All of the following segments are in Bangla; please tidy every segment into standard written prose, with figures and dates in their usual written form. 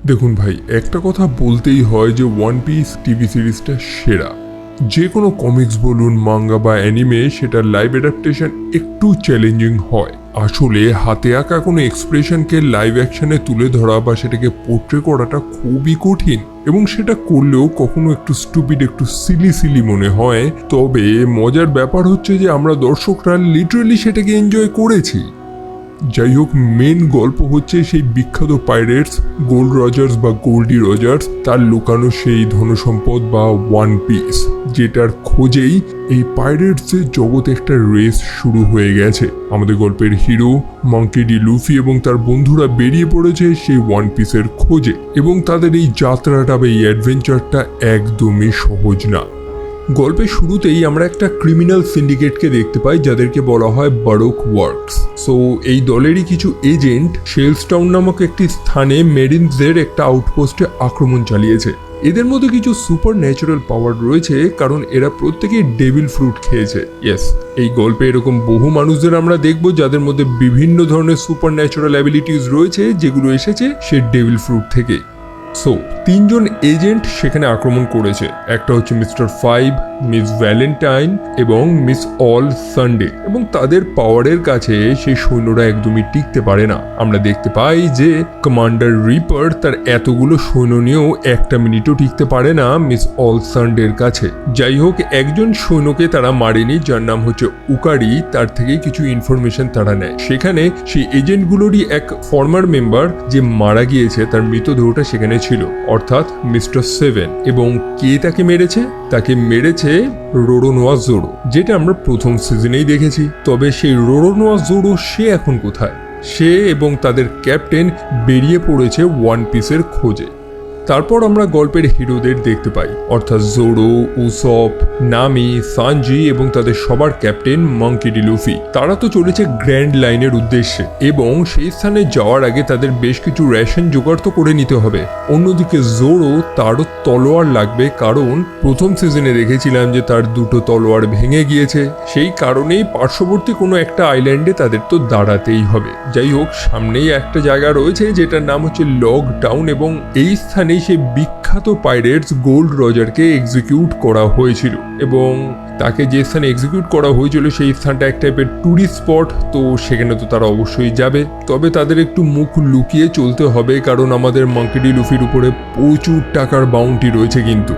দেখুন ভাই, একটা কথা বলতেই হয় যে ওয়ান পিস টিভি সিরিজটা সেরা। যে কোনো কমিক্স বলুন, মাঙ্গা বা অ্যানিমে, সেটার লাইভ অ্যাডাপ্টেশন একটু চ্যালেঞ্জিং হয়। আসলে হাতে আঁকা কোনো এক্সপ্রেশনকে লাইভ অ্যাকশনে তুলে ধরা বা সেটাকে পোর্ট্রে করাটা খুবই কঠিন, এবং সেটা করলেও কখনো একটু স্টুপিড, একটু সিলি মনে হয়। তবে মজার ব্যাপার হচ্ছে যে আমরা দর্শকরা লিটারালি সেটাকে এনজয় করেছি। যাই হোক, মেন গল্প হচ্ছে সেই বিখ্যাত পাইরেটস গোল্ড রজার্স বা গোল্ডি রজার্স, তার লুকানো সেই ধনসম্পদ বা ওয়ান পিস, যেটার খোঁজেই এই পাইরেটসের জগতে একটা রেস শুরু হয়ে গেছে। আমাদের গল্পের হিরো মাঙ্কি ডি লুফি এবং তার বন্ধুরা বেরিয়ে পড়েছে সেই ওয়ান পিসের খোঁজে, এবং তাদের এই যাত্রাটা বা এই অ্যাডভেঞ্চারটা একদমই সহজ না। গল্পের শুরুতেই আমরা একটা ক্রিমিনাল সিন্ডিকেটকে দেখতে পাই, যাদেরকে বলা হয় বারোক ওয়ার্কস। সো এই দলেরই কিছু এজেন্ট শেলসটাউন নামক একটি স্থানে মেরিনসদের একটা আউটপোস্টে আক্রমণ চালিয়েছে। এদের মধ্যে কিছু সুপার ন্যাচারাল পাওয়ার রয়েছে, কারণ এরা প্রত্যেকেই ডেভিল ফ্রুট খেয়েছে। ইয়েস, এই গল্পে এরকম বহু মানুষদের আমরা দেখব যাদের মধ্যে বিভিন্ন ধরনের সুপার ন্যাচারাল অ্যাবিলিটিস রয়েছে, যেগুলো এসেছে সে ডেভিল ফ্রুট থেকে। সো তিনজন এজেন্ট সেখানে আক্রমণ করেছে। একটা হচ্ছে মিস্টার ফাইভ, মিস ভ্যালেন্টাইন এবং মিস অল সানডে, এবং তাদের পাওয়ারের কাছে সেই সৈন্যরা একদমই টিকতে পারে না। আমরা দেখতে পাই যে কমান্ডার রিপার তার এতগুলো সৈন্য নিয়েও একটা মিনিটও টিকতে পারে না মিস অল সানডের কাছে। যাই হোক, একজন সৈন্যকে তারা মারেনি, যার নাম হচ্ছে উকারি। তার থেকে কিছু ইনফরমেশন তারা নেয়। সেখানে সেই এজেন্টগুলোরই এক ফর্মার মেম্বার যে মারা গিয়েছে, তার মৃতদেহটা সেখানে ছিল, অর্থাৎ মিস্টার সেভেন। এবং কে তাকে মেরেছে? তাকে মেরেছে রোরোনোয়া জোরো, যেটা আমরা প্রথম সিজনেই দেখেছি। তবে সেই রোরোনোয়া জোরো সে এখন কোথায়? সে এবং তাদের ক্যাপ্টেন বেরিয়ে পড়েছে ওয়ান পিসের খোঁজে। তারপর আমরা গল্পের হিরোদের দেখতে পাই, অর্থাৎ জোরো, উসপ, নামি, সানজি এবং তাদের সবার ক্যাপ্টেন মাঙ্কি ডি লুফি। তারা তো চলেছে গ্র্যান্ড লাইনের উদ্দেশ্যে, এবং সেই স্থানে যাওয়ার আগে তাদের বেশ কিছু রেশন জোগাড় তো করে নিতে হবে। অন্যদিকে জোরো, তারও তলোয়ার লাগবে, কারণ প্রথম সিজনে দেখেছিলাম যে তার দুটো তলোয়ার ভেঙে গিয়েছে। সেই কারণেই পার্শ্ববর্তী কোনো একটা আইল্যান্ডে তাদের তো দাঁড়াতেই হবে। যাই হোক, সামনেই একটা জায়গা রয়েছে যেটার নাম হচ্ছে লগ টাউন, এবং এই স্থানে সেই বিখ্যাত পাইরেটস গোল্ড রজারকে এক্সিকিউট করা হয়েছিল। এবং তাকে যে স্থানে এক্সিকিউট করা হয়েছিল সেই স্থানটা এক টাইপের ট্যুরিস্ট স্পট, তো সেখানে তো তারা অবশ্যই যাবে। তবে তাদের একটু মুখ লুকিয়ে চলতে হবে, কারণ আমাদের মাঙ্কি ডি লুফির উপরে প্রচুর টাকার বাউন্টি রয়েছে। কিন্তু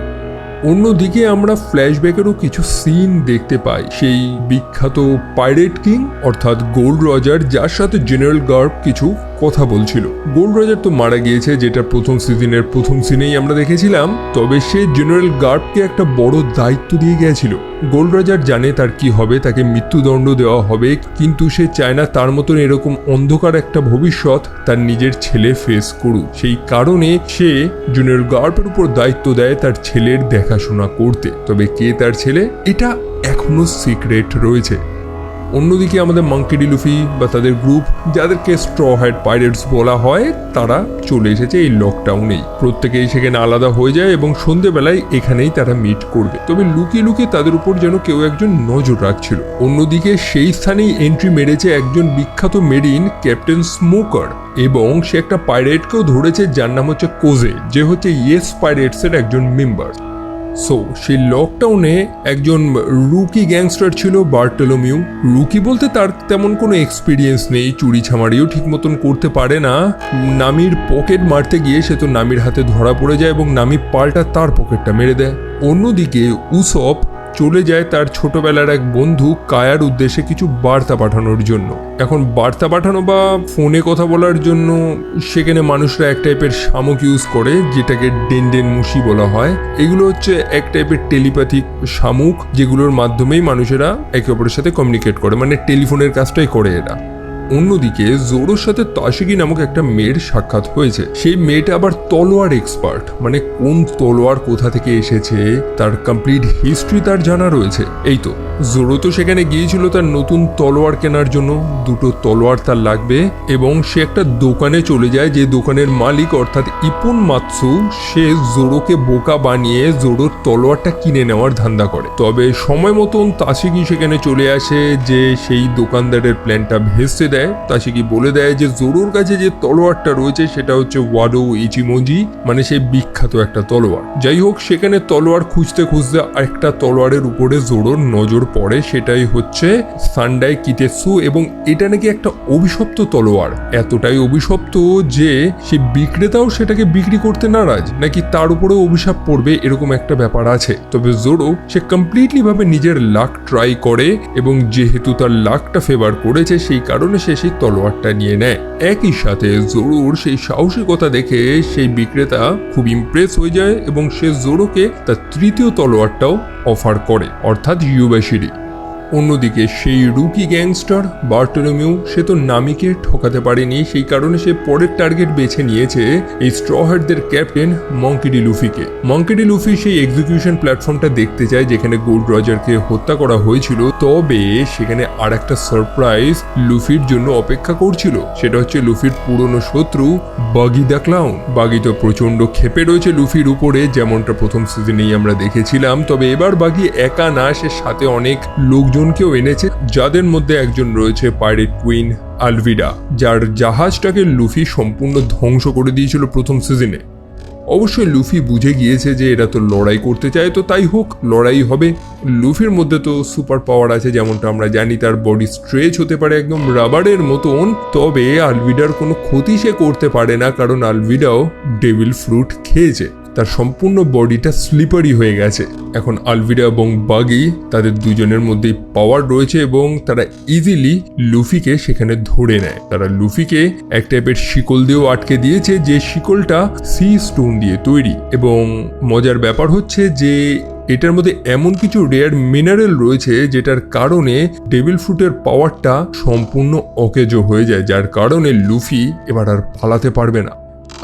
অন্যদিকে আমরা ফ্ল্যাশব্যাকেরও কিছু সিন দেখতে পাই সেই বিখ্যাত পাইরেট কিং অর্থাৎ গোল্ড রজার, যার সাথে জেনারেল গার্ব কিছু কথা বলছিল। গোল্ড রজার তো মারা গিয়েছে, যেটা প্রথম সিজনের প্রথম সিনেই আমরা দেখেছিলাম। তবে সে জেনারেল গার্বকে একটা বড় দায়িত্ব দিয়ে গিয়েছিল। গোল্ড রজার জানে তার কি হবে, তাকে মৃত্যুদণ্ড দেওয়া হবে, কিন্তু সে চায় না তার মতন এরকম অন্ধকার একটা ভবিষ্যৎ তার নিজের ছেলে ফেস করুক। সেই কারণে সে জেনারেল গার্বের উপর দায়িত্ব দেয় তার ছেলের দেখাশোনা করতে। তবে কে তার ছেলে, এটা এখনো সিক্রেট রয়েছে। অন্যদিকে আমাদের মাঙ্কি ডি লুফি বা তাদের গ্রুপ, যাদেরকে স্ট্র হ্যাট পাইরেটস বলা হয়, তারা চলে এসেছে এই লকডাউনেই। প্রত্যেকেই সেখানে আলাদা হয়ে যায় এবং সন্ধ্যেবেলায় এখানেই তারা মিট করবে। তবে লুকিয়ে লুকিয়ে তাদের উপর যেন কেউ একজন নজর রাখছিল। অন্যদিকে সেই স্থানেই এন্ট্রি মেরেছে একজন বিখ্যাত মেরিন, ক্যাপ্টেন স্মোকার, এবং সে একটা পাইরেটকেও ধরেছে যার নাম হচ্ছে কোজে, যে হচ্ছে ইয়েস পাইরেটসের একজন মেম্বার। সো সেই লকডাউনে একজন রুকি গ্যাংস্টার ছিল বার্টলোমিউ। রুকি বলতে তার তেমন কোনো এক্সপিরিয়েন্স নেই, চুরি ছামারিও ঠিক মতন করতে পারে না। নামির পকেট মারতে গিয়ে সে তো নামির হাতে ধরা পড়ে যায় এবং নামি পাল্টা তার পকেটটা মেরে দেয়। অন্যদিকে উসপ চলে যায় তার ছোটবেলার এক বন্ধু কায়ার উদ্দেশ্যে কিছু বার্তা পাঠানোর জন্য। এখন বার্তা পাঠানো বা ফোনে কথা বলার জন্য সেখানে মানুষরা এক টাইপের শামুক ইউজ করে, যেটাকে ডেনডেন মুশি বলা হয়। এগুলো হচ্ছে এক টাইপের টেলিপ্যাথিক শামুক, যেগুলোর মাধ্যমেই মানুষেরা একে অপরের সাথে কমিউনিকেট করে, মানে টেলিফোনের কাজটাই করে এরা। অন্যদিকে জোরোর সাথে তাশিকি নামক একটা মেয়ের সাক্ষাৎ হয়েছে। সেই মেয়েটা আবার তলোয়ার এক্সপার্ট, মানে কোন তলোয়ার কোথা থেকে এসেছে তার কমপ্লিট হিস্ট্রি তার জানা রয়েছে। এই তো জোরো তো সেখানে গিয়েছিল তার নতুন তলোয়ার কেনার জন্য। দুটো তলোয়ার তার লাগবে, এবং সে একটা দোকানে চলে যায়, যে দোকানের মালিক অর্থাৎ ইপুন মাতসু, সে জোরোকে বোকা বানিয়ে জোরোর তলোয়ারটা কিনে নেওয়ার ধান্দা করে। তবে সময় মতন তাশিকি সেখানে চলে আসে, যে সেই দোকানদারের প্ল্যানটা ভেস্তে দেয়। তাশিকি বলে দেয় যে জোরোর কাছে যে তলোয়ারটা রয়েছে সেটা হচ্ছে ওয়াডো ইচিমোজি, মানে সেই বিখ্যাত একটা তলোয়ার। যাই হোক, সেখানে তলোয়ার খুঁজতে খুঁজতে একটা তলোয়ারের উপরে জোরোর নজর পড়ে, সেটাই হচ্ছে সান্ডাই কিটেসু, এবং এটা নাকি একটা অভিশপ্ত তলোয়ার। এতটাই অভিশপ্ত যে সে বিক্রেতাও সেটাকে বিক্রি করতে নারাজ, নাকি তার উপরেও অভিশাপ পড়বে এরকম একটা ব্যাপার আছে। তবে জোরো সে কমপ্লিটলি ভাবে নিজের লাক ট্রাই করে, এবং যেহেতু তার লাকটা ফেভার করেছে সেই কারণে সে সেই তলোয়ারটা নিয়ে নেয়। একই সাথে জোরোর সেই সাহসিকতা দেখে সেই বিক্রেতা খুব ইমপ্রেস হয়ে যায় এবং সে জোরোকে তার তৃতীয় তলোয়ারটাও অফার করে, অর্থাৎ ইউবাশিরি। অন্যদিকে সেই রুকি গ্যাংস্টার বার্টলোমিউ, সে তো নামিকে ঠকাতে পারেনি, সেই কারণে সে পরের টার্গেট বেছে নিয়েছে এই স্ট্র হ্যাটদের ক্যাপ্টেন মঙ্কি ডি লুফিকে। মঙ্কি ডি লুফি সেই এক্সিকিউশন প্ল্যাটফর্মটা দেখতে চায় যেখানে গোল্ড রজারকে হত্যা করা হয়েছিল। তবে সেখানে আর একটা সারপ্রাইজ লুফির জন্য অপেক্ষা করছিল, সেটা হচ্ছে লুফির পুরনো শত্রু বাগি দ্য ক্লাউন। বাগি তো প্রচন্ড ক্ষেপে রয়েছে লুফির উপরে, যেমনটা প্রথম সিজনেই আমরা দেখেছিলাম। তবে এবার বাগি একা না, সে সাথে অনেক লোকজনকেও এনেছে, যাদের মধ্যে একজন রয়েছে পাইরেট কুইন আলভিডা, যার জাহাজটাকে লুফি সম্পূর্ণ ধ্বংস করে দিয়েছিল প্রথম সিজনে। অবশ্যই লুফি বুঝে গিয়েছে যে এরা তো লড়াই করতে চায়, তো তাই হোক, লড়াই হবে। লুফির মধ্যে তো সুপার পাওয়ার আছে, যেমনটা আমরা জানি তার বডি স্ট্রেচ হতে পারে একদম রাবারের মতন। তবে আলভিডার কোনো ক্ষতি সে করতে পারে না, কারণ আলভিডাও ডেভিল ফ্রুট খেয়েছে, তার সম্পূর্ণ বডিটা স্লিপারি হয়ে গেছে। এখন আলভিডা এবং বাগি, তাদের দুজনের মধ্যেই পাওয়ার রয়েছে এবং তারা ইজিলি লুফিকে সেখানে ধরে নেয়। তারা লুফিকে এক টাইপের শিকল দিয়েও আটকে দিয়েছে, যে শিকলটা সি স্টোন দিয়ে তৈরি। এবং মজার ব্যাপার হচ্ছে যে এটার মধ্যে এমন কিছু রেয়ার মিনারেল রয়েছে যেটার কারণে ডেভিল ফ্রুটের পাওয়ারটা সম্পূর্ণ অকেজো হয়ে যায়, যার কারণে লুফি এবার আর পালাতে পারবে না।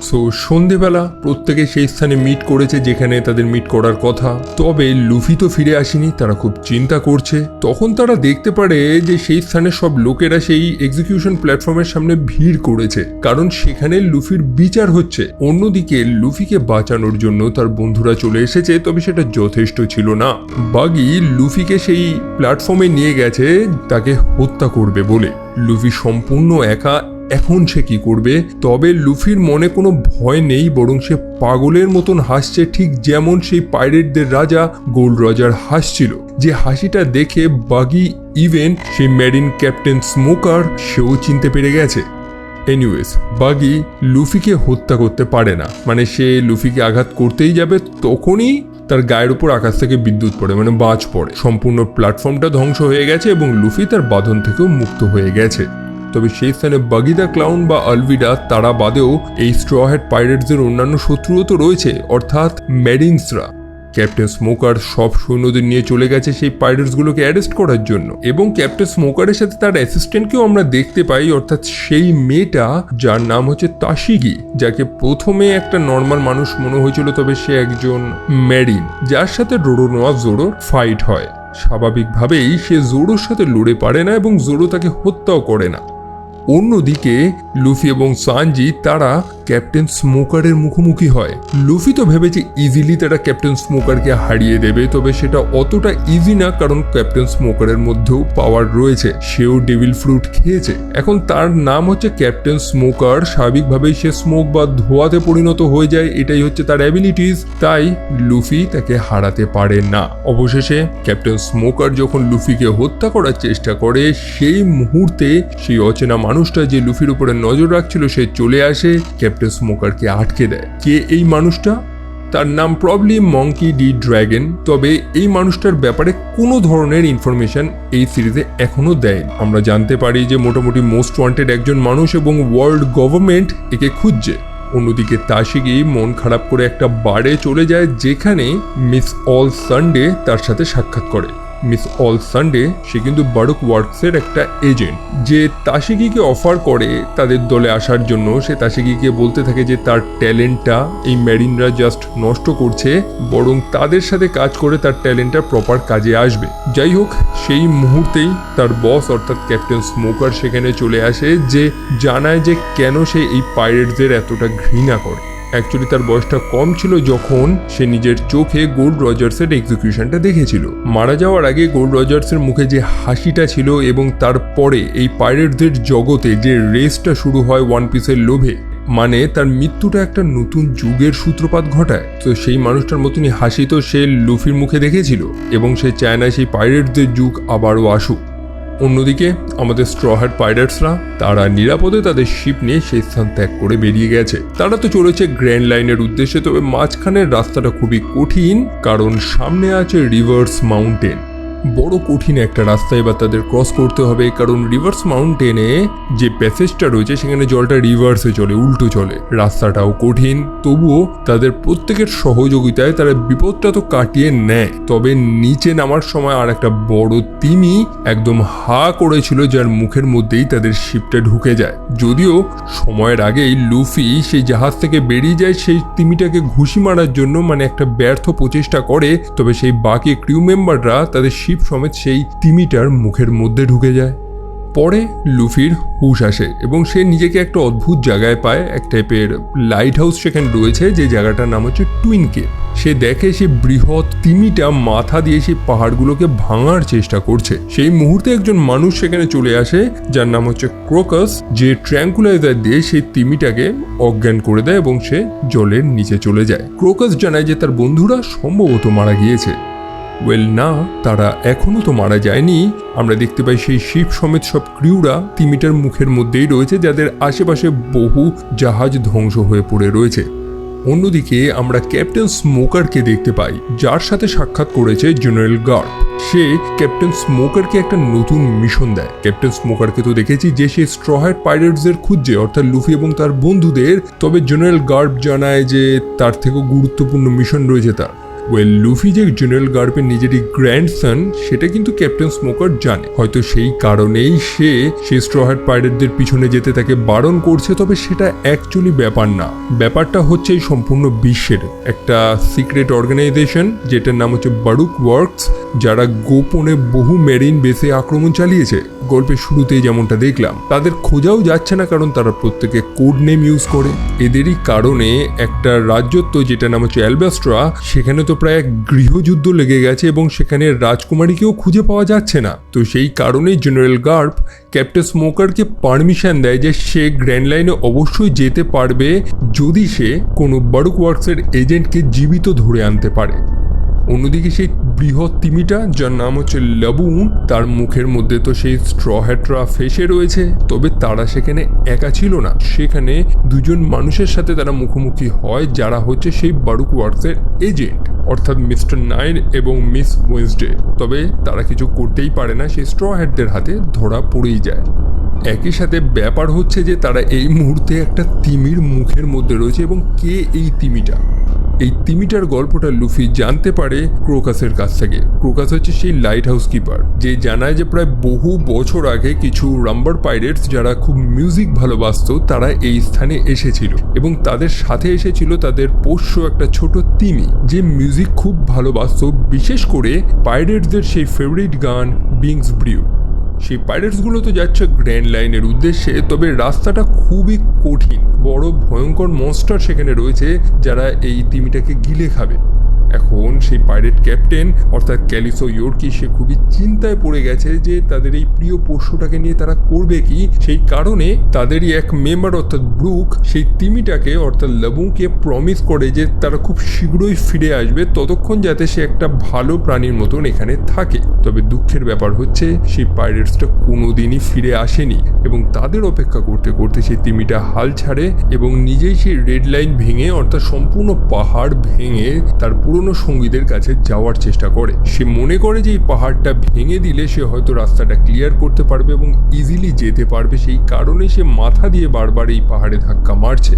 সো সন্ধেবেলা প্রত্যেকে সেই স্থানে মিট করেছে যেখানে তাদের মিট করার কথা। তবে লুফি তো ফিরে আসেনি, তারা খুব চিন্তা করছে। তখন তারা দেখতে পারে যে সেই স্থানে সব লোকেরা সেই এক্সিকিউশন প্ল্যাটফর্মের সামনে ভিড় করেছে, কারণ সেখানে লুফির বিচার হচ্ছে। অন্যদিকে লুফিকে বাঁচানোর জন্য তার বন্ধুরা চলে এসেছে, তবে সেটা যথেষ্ট ছিল না। বাগি লুফিকে সেই প্ল্যাটফর্মে নিয়ে গেছে তাকে হত্যা করবে বলে। লুফি সম্পূর্ণ একা, এখন সে কি করবে? তবে লুফির মনে কোনো ভয় নেই, বরং সে পাগলের মতন হাসছে, ঠিক যেমন সেই পাইরেটদের রাজা গোল্ড রজার হাসছিল। যে হাসিটা দেখে বাগি, ইভেন সেই মেরিন ক্যাপ্টেন স্মোকার, সেও চিনতে পেরে গেছে। এনিওয়েজ, বাগি লুফিকে হত্যা করতে পারে না, মানে সে লুফিকে আঘাত করতেই যাবে, তখনই তার গায়ের উপর আকাশ থেকে বিদ্যুৎ পড়ে, মানে বাজ পড়ে। সম্পূর্ণ প্ল্যাটফর্মটা ধ্বংস হয়ে গেছে এবং লুফি তার বাঁধন থেকেও মুক্ত হয়ে গেছে। তবে সেই স্থানে বাগি দ্য ক্লাউন বা আলভিডা, তারা বাদেও এই স্ট্র হ্যাট পাইরেটসদের অন্যান্য শত্রুও তো রয়েছে, অর্থাৎ মেরিনসরা। ক্যাপ্টেন স্মোকার সব সৈন্যদের নিয়ে চলে গেছে সেই পাইরেটসগুলোকে অ্যারেস্ট করার জন্য, এবং ক্যাপ্টেন স্মোকারের সাথে তার অ্যাসিস্ট্যান্টকেও আমরা দেখতে পাই, অর্থাৎ সেই মেয়েটা যার নাম হচ্ছে তাশিগি, যাকে প্রথমে একটা নর্মাল মানুষ মনে হয়েছিল, তবে সে একজন মেরিন, যার সাথে রোরোনোয়া জোরো ফাইট হয়। স্বাভাবিকভাবেই সে জোরোর সাথে লড়ে পারে না এবং জোরো তাকে হত্যাও করে না। অন্যদিকে লুফি এবং সানজি তারা ক্যাপ্টেন স্মোকারের মুখোমুখি হয়। লুফি তো ভেবেছে ইজিলি তারা ক্যাপ্টেন স্মোকারকে হারিয়ে দেবে, তবে সেটা অতটা ইজি না, কারণ ক্যাপ্টেন স্মোকারের মধ্যেও পাওয়ার রয়েছে, সেও ডেভিল ফ্রুট খেয়েছে। এখন তার নাম হচ্ছে ক্যাপ্টেন স্মোকার, স্বাভাবিকভাবেই সে স্মোক বা ধোঁয়াতে পরিণত হয়ে যায়, এটাই হচ্ছে তার অ্যাবিলিটিস, তাই লুফি তাকে হারাতে পারে না। অবশেষে ক্যাপ্টেন স্মোকার যখন লুফিকে হত্যা করার চেষ্টা করে, সেই মুহূর্তে সেই অচেনা মানুষটা যে লুফির উপরে নজর রাখছিল সে চলে আসে, ক্যাপ্টেন স্মোকারকে আটকে দেয়। কে এই মানুষটা? তার নাম প্রবলি মঙ্কি ডি ড্র্যাগন। তবে এই মানুষটার ব্যাপারে কোনো ধরনের ইনফরমেশন এই সিরিজে এখনো দেয়। আমরা জানতে পারি যে মোটামুটি মোস্ট ওয়ান্টেড একজন মানুষ এবং ওয়ার্ল্ড গভর্নমেন্ট একে খুঁজছে। অন্যদিকে তাশিগি মন খারাপ করে একটা বারে চলে যায়, যেখানে মিস অল সানডে তার সাথে সাক্ষাৎ করে। মিস অল সানডে সে কিন্তু বারুক ওয়ার্কসের একটা এজেন্ট, যে তাশিগিকে অফার করে তাদের দলে আসার জন্য। সে তাশিগিকে বলতে থাকে যে তার ট্যালেন্টটা এই মেরিনরা জাস্ট নষ্ট করছে, বরং তাদের সাথে কাজ করে তার ট্যালেন্টটা প্রপার কাজে আসবে। যাই হোক, সেই মুহূর্তেই তার বস অর্থাৎ ক্যাপ্টেন স্মোকার সেখানে চলে আসে, যে জানায় যে কেন সে এই পাইরেটসদের এতটা ঘৃণা করে। অ্যাকচুয়ালি তার বয়সটা কম ছিল যখন সে নিজের চোখে গোল্ড রজার্সের এক্সিকিউশনটা দেখেছিল। মারা যাওয়ার আগে গোল্ড রজার্সের মুখে যে হাসিটা ছিল এবং তারপরে এই পাইরেটদের জগতে যে রেসটা শুরু হয় ওয়ান পিসের লোভে, মানে তার মৃত্যুটা একটা নতুন যুগের সূত্রপাত ঘটায়। তো সেই মানুষটার মতনই হাসি তো সে লুফির মুখে দেখেছিল এবং সে চায় না সেই পাইরেটদের যুগ আবারও আসুক। অন্যদিকে আমাদের স্ট্র হ্যাট পাইরেটসরা তারা নিরাপদে তাদের শিপ নিয়ে সেই স্থান ত্যাগ করে বেরিয়ে গেছে। তারা তো চলেছে গ্র্যান্ড লাইনের উদ্দেশ্যে, তবে মাঝখানের রাস্তাটা খুবই কঠিন, কারণ সামনে আছে রিভার্স মাউন্টেন। বড় কঠিন একটা রাস্তা এবার তাদের ক্রস করতে হবে, কারণ রিভার্স মাউন্টেনে যে প্যাসেজটা রয়েছে সেখানে জলটা রিভার্সে চলে, উল্টো চলে। রাস্তাটাও কঠিন, তবুও তাদের প্রত্যেকের সহযোগিতায় তারা বিপদটা তো কাটিয়ে নেয়। তবে নিচে নামার সময় আর একটা বড় তিমি একদম হা করেছিল, যার মুখের মধ্যেই তাদের শিপটা ঢুকে যায়। যদিও সময়ের আগেই লুফি সেই জাহাজ থেকে বেরিয়ে যায় সেই তিমিটাকে ঘুষি মারার জন্য, মানে একটা ব্যর্থ প্রচেষ্টা করে, তবে সেই বাকি ক্রিউ মেম্বাররা তাদের শিপ সমেত সেই তিমিটার মুখের মধ্যে ঢুকে যায়। পরে লুফির হুশ আসে এবং সে নিজেকে একটা অদ্ভুত জায়গায় পায়। এক টাইপের লাইট হাউস সেখানে রয়েছে, যে জায়গাটার নাম হচ্ছে টুইন কেভ। সে দেখে সে বৃহৎ তিমিটা মাথা দিয়ে সেই পাহাড়গুলোকে ভাঙার চেষ্টা করছে। সেই মুহূর্তে একজন মানুষ সেখানে চলে আসে, যার নাম হচ্ছে ক্রোকাস, যে ট্র্যাঙ্কুলাইজার দিয়ে সেই তিমিটাকে অজ্ঞান করে দেয় এবং সে জলের নিচে চলে যায়। ক্রোকাস জানায় যে তার বন্ধুরা সম্ভবত মারা গিয়েছে। ওয়েল না, তারা এখনো তো মারা যায়নি। আমরা দেখতে পাই সেই শিপ সমেত সব ক্রিউরা তিমিটার মুখের মধ্যেই রয়েছে, যাদের আশেপাশে বহু জাহাজ ধ্বংস হয়ে পড়ে রয়েছে। অন্যদিকে আমরা ক্যাপ্টেন স্মোকারকে দেখতে পাই, যার সাথে সাক্ষাৎ করেছে জেনারেল গার্ড। সে ক্যাপ্টেন স্মোকারকে একটা নতুন মিশন দেয়। ক্যাপ্টেন স্মোকারকে তো দেখেছি যে সে স্ট্র হ্যাট পাইরেটসদের খুঁজছে, অর্থাৎ লুফি এবং তার বন্ধুদের। তবে জেনারেল গার্ড জানায় যে তার থেকেও গুরুত্বপূর্ণ মিশন রয়েছে তার। ওয়েল, লুফি যে জেনারেল গার্পের নিজেরই গ্র্যান্ডসন সেটা কিন্তু ক্যাপ্টেন স্মোকার জানে। হয়তো সেই কারণেই সে সেই স্ট্র হ্যাট পাইরেটদের পিছনে যেতে তাকে বারণ করছে, তবে সেটা অ্যাকচুয়ালি ব্যাপার না। ব্যাপারটা হচ্ছে এই সম্পূর্ণ বিশ্বের একটা সিক্রেট অর্গানাইজেশন, যেটার নাম হচ্ছে বারুক ওয়ার্কস, যারা গোপনে বহু মেরিন বেসে আক্রমণ চালিয়েছে। গল্পের শুরুতেই যেমনটা দেখলাম, তাদের খোঁজাও যাচ্ছে না, কারণ তারা প্রত্যেকে কোড নেম ইউজ করে। এদেরই কারণে একটা রাজ্যত্ব যেটা নাম হচ্ছে অ্যালবাস্ট্রা, সেখানে তো প্রায় এক গৃহযুদ্ধ লেগে গেছে এবং সেখানে রাজকুমারীকেও খুঁজে পাওয়া যাচ্ছে না। তো সেই কারণেই জেনারেল গার্প ক্যাপ্টেন স্মোকারকে পারমিশন দেয় যে সে গ্র্যান্ড লাইনে অবশ্যই যেতে পারবে যদি সে কোনো বারুক ওয়ার্কসের এজেন্টকে জীবিত ধরে আনতে পারে। অন্যদিকে সেই বৃহৎ তিমিটা, যার নাম হচ্ছে লাবুন, তার মুখের মধ্যে তো সেই স্ট্র হ্যাটরা ফেসে রয়েছে। তবে তারা সেখানে একা ছিল না, সেখানে দুজন মানুষের সাথে তারা মুখোমুখি হয়, যারা হচ্ছে সেই বারুক ওয়ার্কসের এজেন্ট, অর্থাৎ মিস্টার নাইন এবং মিস ওয়েন্সডে। তবে তারা কিছু করতেই পারে না, সেই স্ট্র হ্যাটদের হাতে ধরা পড়েই যায়। একই সাথে ব্যাপার হচ্ছে যে তারা এই মুহূর্তে একটা তিমির মুখের মধ্যে রয়েছে, এবং কে এই তিমিটা? এই তিমিটার গল্পটা লুফি জানতে পারে ক্রোকাসের কাছ থেকে। ক্রোকাস হচ্ছে সেই লাইট হাউস কিপার, যে জানায় যে প্রায় বহু বছর আগে কিছু রাম্বার পাইরেটস যারা খুব মিউজিক ভালোবাসতো, তারা এই স্থানে এসেছিল এবং তাদের সাথে এসেছিল তাদের পোষ্য একটা ছোট তিমি, যে মিউজিক খুব ভালোবাসতো, বিশেষ করে পাইরেটসদের সেই ফেভারিট গান বিংস ব্রিউ। সেই পাইরেটসগুলো তো যাচ্ছে গ্র্যান্ড লাইনের উদ্দেশ্যে, তবে রাস্তাটা খুবই কঠিন। বড় ভয়ঙ্কর মনস্টার সেখানে রয়েছে, যারা এই তিমিটাকে গিলে খাবে। এখন সেই পাইরেট ক্যাপ্টেন অর্থাৎ ক্যালিসো ইয়োরকি, সে খুবই চিন্তায় পড়ে গেছে যে তাদের এই প্রিয় পোষ্যটাকে নিয়ে তারা করবে কি। সেই কারণে তাদেরই এক মেম্বার অর্থাৎ ব্রুক সেই তিমিটাকে অর্থাৎ লাবুকে প্রমিস করে যে তারা খুব শীঘ্রই ফিরে আসবে, ততক্ষণ যাতে সে একটা ভালো প্রাণীর মতন এখানে থাকে। তবে দুঃখের ব্যাপার হচ্ছে সেই পাইরেটসটা কোনোদিনই ফিরে আসেনি, এবং তাদের অপেক্ষা করতে করতে সেই তিমিটা হাল ছাড়ে এবং নিজেই সেই রেড লাইন ভেঙে অর্থাৎ সম্পূর্ণ পাহাড় ভেঙে তার পুরনো সঙ্গীদের কাছে যাওয়ার চেষ্টা করে। সে মনে করে যে এই পাহাড়টা ভেঙে দিলে সে হয়তো রাস্তাটা ক্লিয়ার করতে পারবে এবং ইজিলি যেতে পারবে। সেই কারণে সে মাথা দিয়ে বারবার এই পাহাড়ে ধাক্কা মারছে।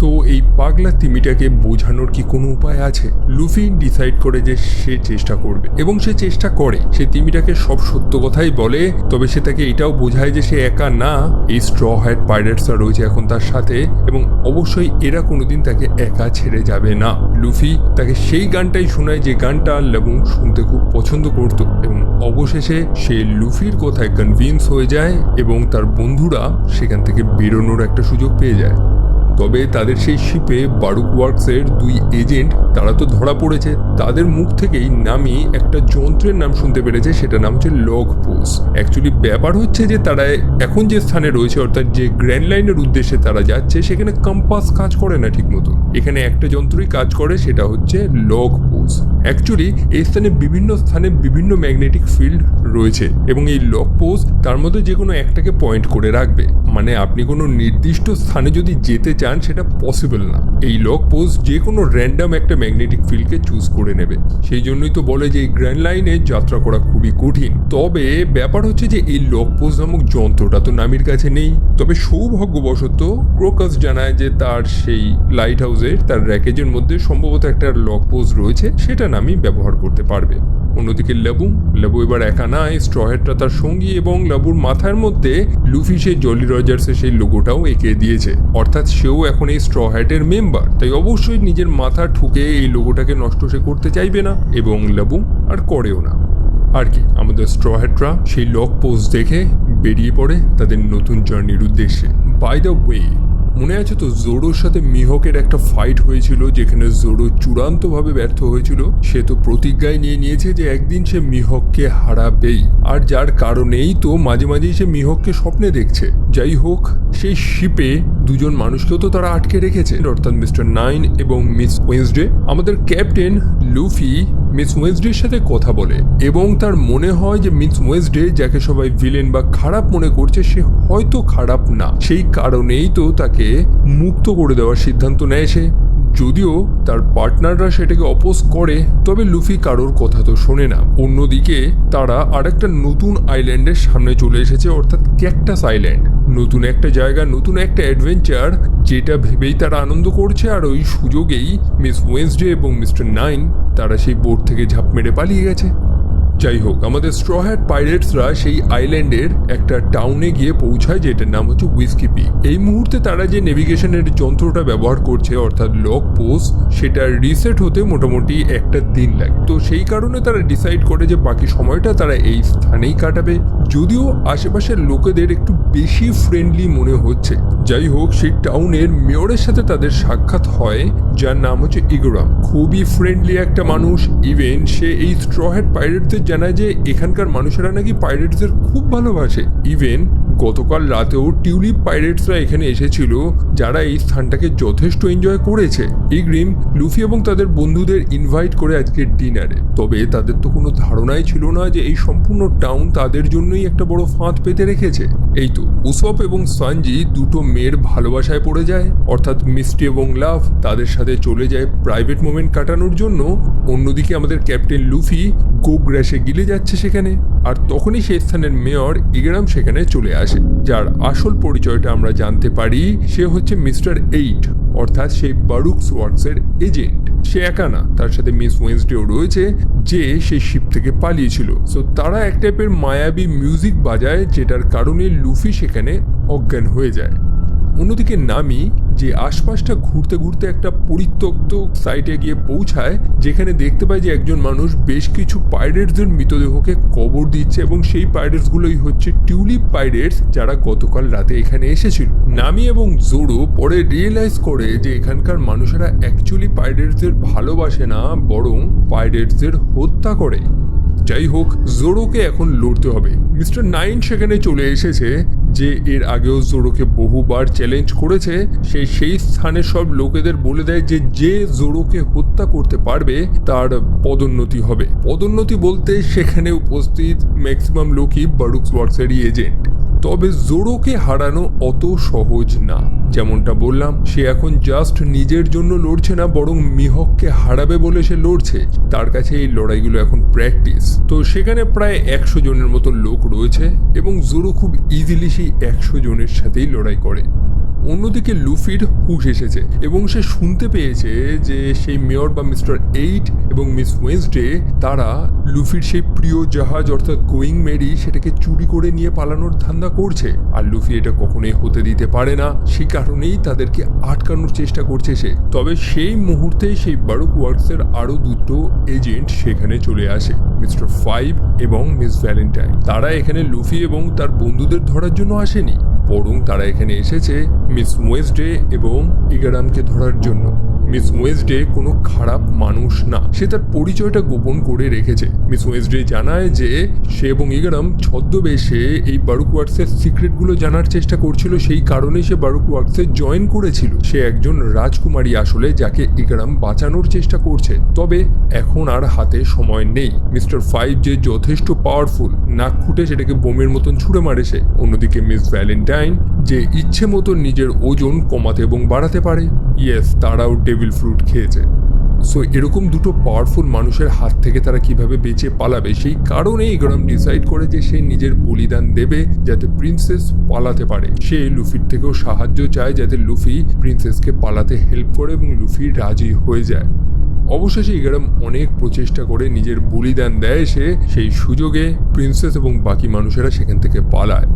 তো এই পাগলা তিমিটাকে বোঝানোর কি কোনো উপায় আছে? লুফি ডিসাইড করে যে সে চেষ্টা করবে, এবং সে চেষ্টা করে। সে তিমিটাকে সব সত্য কথাই বলে, তবে সে তাকে এটাও বোঝায় যে সে একা না, এই স্ট্র হ্যাট পাইরেটসরা রয়েছে এখন তার সাথে, এবং অবশ্যই এরা কোনোদিন তাকে একা ছেড়ে যাবে না। লুফি তাকে সেই গানটাই শোনায় যে গানটা লাবুন শুনতে খুব পছন্দ করত, এবং অবশেষে সে লুফির কথায় কনভিন্স হয়ে যায় এবং তার বন্ধুরা সেখান থেকে বেরোনোর একটা সুযোগ পেয়ে যায়। তবে তাদের সেই শিপে বারুক ওয়ার্কসের 2 এজেন্ট তারা তো ধরা পড়েছে। তাদের মুখ থেকেই নামি একটা যন্ত্রের নাম শুনতে পেরেছে, সেটা নাম হচ্ছে লগ পোস্ট। অ্যাকচুয়ালি ব্যাপার হচ্ছে যে তারা এখন যে স্থানে রয়েছে অর্থাৎ যে গ্র্যান্ড লাইনের উদ্দেশ্যে তারা যাচ্ছে সেখানে কম্পাস কাজ করে না ঠিক মতো। এখানে একটা যন্ত্রই কাজ করে, সেটা হচ্ছে লগ পোস্ট। অ্যাকচুয়ালি এই স্থানে বিভিন্ন ম্যাগনেটিক ফিল্ড রয়েছে এবং এই লগ পোস্ট তার মধ্যে যে কোনো একটাকে পয়েন্ট করে রাখবে। মানে আপনি কোনো নির্দিষ্ট স্থানে যদি যেতে চান সেটা পসিবল না। এই লগ পোস্ট যে কোনো র্যান্ডম একটা ম্যাগনেটিক ফিল্ডকে চুজ করে নেবে। সেই জন্যই তো বলে যে এই গ্র্যান্ড লাইনে যাত্রা করা খুবই কঠিন। তবে ব্যাপার হচ্ছে যে এই লগ পোস্ট নামক যন্ত্রটা তো নামির কাছে নেই। তবে সৌভাগ্যবশত ক্রোকাস জানায় যে তার সেই লাইট হাউসে তার র্যাকেজের মধ্যে সম্ভবত একটা লগ পোস্ট রয়েছে, সেটা নামি ব্যবহার করতে পারবে। অন্যদিকে লেবু এবার একা নয়, স্ট্র হ্যাটটা তার সঙ্গী এবং লেবুর মাথার মধ্যে লুফি সেই জলি রজার্সের সেই লোগোটাও এঁকে দিয়েছে। অর্থাৎ সেও এখন এই স্ট্র হ্যাটের মেম্বার, তাই অবশ্যই নিজের মাথা ঠুকে এই লোগোটাকে নষ্ট সে করতে চাইবে না এবং লেবু আর করেও না। আর কি আমাদের স্ট্র হ্যাটরা সেই লগ পোস্ট দেখে বেরিয়ে পড়ে তাদের নতুন জার্নির উদ্দেশ্যে। বাই দ্য ওয়ে, মনে আছে তো জোরোর সাথে মিহকের একটা ফাইট হয়েছিল যেখানে জোরো চূড়ান্তভাবে ব্যর্থ হয়েছিল। সে তো প্রতিজ্ঞায় নিয়েছে যে একদিন সে মিহককে হারাবেই, আর যার কারণেই তো মাঝে মাঝেই সে মিহককে স্বপ্নে দেখছে। যাই হোক, সেই শিপে দুজন মানুষকেও তো তারা আটকে রেখেছে, অর্থাৎ মিস্টার 9 এবং মিস ওয়েন্সডে। আমাদের ক্যাপ্টেন লুফি মিস ওয়েন্সডের সাথে কথা বলে এবং তার মনে হয় যে মিস ওয়েন্সডে যাকে সবাই ভিলেন বা খারাপ মনে করছে সে হয়তো খারাপ না। সেই কারণেই তো তাকে মুক্ত করে দেওয়ার সিদ্ধান্ত নেয় সে। যদিও তার পার্টনাররা সেটাকে অপোজ করে, তবে লুফি কারোর কথা তো শোনে না। অন্যদিকে তারা আরেকটা নতুন আইল্যান্ডের সামনে চলে এসেছে, অর্থাৎ ক্যাকটাস আইল্যান্ড। নতুন একটা জায়গা, নতুন একটা অ্যাডভেঞ্চার, যেটা ভেবেই তারা আনন্দ করছে। আর ওই সুযোগেই মিস ওয়েন্সডে এবং মিস্টার 9 তারা সেই বোট থেকে ঝাঁপ মেরে পালিয়ে গেছে। যাই হোক, আমাদের স্ট্র হ্যাট পাইরেটসরা সেই আইল্যান্ডের একটা টাউনে গিয়ে পৌঁছায়, যেটার নাম হচ্ছে হুইস্কি পিক। এই মুহূর্তে তারা যে নেভিগেশনের যন্ত্রটা ব্যবহার করছে অর্থাৎ লগ পোস্ট, সেটা রিসেট হতে মোটামুটি একটা দিন লাগে। তো সেই কারণে তারা ডিসাইড করে যে বাকি সময়টা তারা এই স্থানেই কাটাবে, যদিও আশেপাশের লোকেদের একটু বেশি ফ্রেন্ডলি মনে হচ্ছে। যাই হোক, সেই টাউনের মেয়রের সাথে তাদের সাক্ষাৎ হয়, যার নাম হচ্ছে ইগোরাম। খুবই ফ্রেন্ডলি একটা মানুষ। ইভেন সে এই স্ট্র হ্যাট পাইরেটসদের জানায় যে এখানকার মানুষেরা নাকি পাইরেটসদের খুব ভালোবাসে। ইভেন গতকাল রাতেও টিউলিপ পাইরেটসরা এখানে এসেছিল, যারা এই স্থানটাকে যথেষ্ট এনজয় করেছে। ইগ্রিম লুফি এবং তাদের বন্ধুদের ইনভাইট করে আজকে ডিনারে। তবে তাদের তো কোনো ধারণাই ছিল না যে এই সম্পূর্ণ টাউন তাদের জন্যই একটা বড় ফাঁদ পেতে রেখেছে। এই তো উসপ এবং সানজি দুটো মেয়ের ভালোবাসায় পড়ে যায়, অর্থাৎ মিষ্টি এবং লাভ তাদের সাথে চলে যায় প্রাইভেট মোমেন্ট কাটানোর জন্য। অন্যদিকে আমাদের ক্যাপ্টেন লুফি গোগ্রাসে গিলে যাচ্ছে সেখানে, আর তখনই সেই স্থানের মেয়র ইগরাম সেখানে চলে আসে, যার আসল পরিচয়টা আমরা জানতে পারি। সে হচ্ছে মিস্টার 8, অর্থাৎ সেই বারুক ওয়ার্কসের এজেন্ট। সে একা না, তার সাথে মিস ওয়েন্সডেও রয়েছে, যে সেই শিপ থেকে পালিয়েছিল। সো তারা এক টাইপের মায়াবী মিউজিক বাজায়, যেটার কারণে লুফি সেখানে অজ্ঞান হয়ে যায়। অন্যদিকে নামি যে আশপাশটা ঘুরতে ঘুরতে একটা পরিত্যক্ত সাইটে গিয়ে পৌঁছায়, যেখানে দেখতে পায় যে একজন মানুষ বেশ কিছু পাইরেটসদের মৃতদেহকে কবর দিচ্ছে এবং সেই পাইরেটসগুলোই হচ্ছে টিউলিপ পাইরেটস, যারা গতকাল রাতে এখানে এসেছিল। নামি এবং জোরো পরে রিয়েলাইজ করে যে এখানকার মানুষেরা অ্যাকচুয়ালি পাইরেটসদের ভালোবাসে না, বরং পাইরেটসদের হত্যা করে। যাই হোক, জোরোকে এখন লড়তে হবে। মিস্টার 9 সেখানে চলে এসেছে, যে এর আগেও জোরোকে বহুবার চ্যালেঞ্জ করেছে। সেই স্থানের সব লোকেদের বলে দেয় যে যে জোরোকে হত্যা করতে পারবে তার পদোন্নতি হবে। পদোন্নতি বলতে সেখানে উপস্থিত ম্যাক্সিমাম লোকই বারুক ওয়ার্কসেরই এজেন্ট। তবে জোরোকে হারানো অত সহজ না। যেমনটা বললাম, সে এখন জাস্ট নিজের জন্য লড়ছে না, বরং মিহককে হারাবে বলে সে লড়ছে। তার কাছে এই লড়াইগুলো এখন প্র্যাকটিস। তো সেখানে প্রায় 100 জনের মতো লোক রয়েছে এবং জোরো খুব ইজিলি সেই 100 জনের সাথেই লড়াই করে। অন্যদিকে লুফির হুঁশ এসেছে এবং সে শুনতে পেয়েছে যে সেই মেয়র বা মিস্টার 8 এবং মিস ওয়েন্সডে তারা লুফির সেই প্রিয় জাহাজ অর্থাৎ গোয়িং মেরি সেটাকে চুরি করে নিয়ে পালানোর ধান্দা করছে। আর লুফি এটা কখনোই হতে দিতে পারে না, সেই কারণেই তাদেরকে আটকানোর চেষ্টা করছে সে। তবে সেই মুহূর্তে সেই বারুক ওয়ার্কসের আরো দুটো এজেন্ট সেখানে চলে আসে, মিস্টার 5 এবং মিস ভ্যালেন্টাইন। তারা এখানে লুফি এবং তার বন্ধুদের ধরার জন্য আসেনি, বরং তারা এখানে এসেছে মিস ওয়েডসডে এবং ইগারামকে ধরার জন্য। মিস ওয়েডসডে কোনো খারাপ মানুষ না, সে তার পরিচয়টা গোপন করে রেখেছে। মিস ওয়েডসডে জানায় যে সে এবং ইগারাম ছদ্মবেশে এই বারুক ওয়ার্কসের সিক্রেটগুলো জানার চেষ্টা করছিল, সেই কারণে সে বারুক ওয়ার্কসে জয়েন করেছিল। সে একজন রাজকুমারী আসলে, যাকে ইগারাম বাঁচানোর চেষ্টা করছে। তবে এখন আর হাতে সময় নেই। মিস্টার 5 যে যথেষ্ট পাওয়ারফুল, নাক খুঁটে সেটাকে বোমের মতন ছুঁড়ে মারে সে। অন্যদিকে মিস ভ্যালেন্টাইন যে ইচ্ছে মতো নিজের ওজন কমাতে এবং বাড়াতে পারে। ইয়েস, তারাও ডেভিল ফ্রুট খেয়েছে। সো এরকম দুটো পাওয়ারফুল মানুষের হাত থেকে তারা কিভাবে বেঁচে পালাবে, সেই কারণে ইগারাম ডিসাইড করে যে সে নিজের বলিদান দেবে যাতে প্রিন্সেস পালাতে পারে। সে লুফির থেকেও সাহায্য চায় যাতে লুফি প্রিন্সেসকে পালাতে হেল্প করে এবং লুফি রাজি হয়ে যায়। অবশেষে ইগারাম অনেক প্রচেষ্টা করে নিজের বলিদান দেয়। সে সেই সুযোগে প্রিন্সেস এবং বাকি মানুষেরা সেখান থেকে পালায়।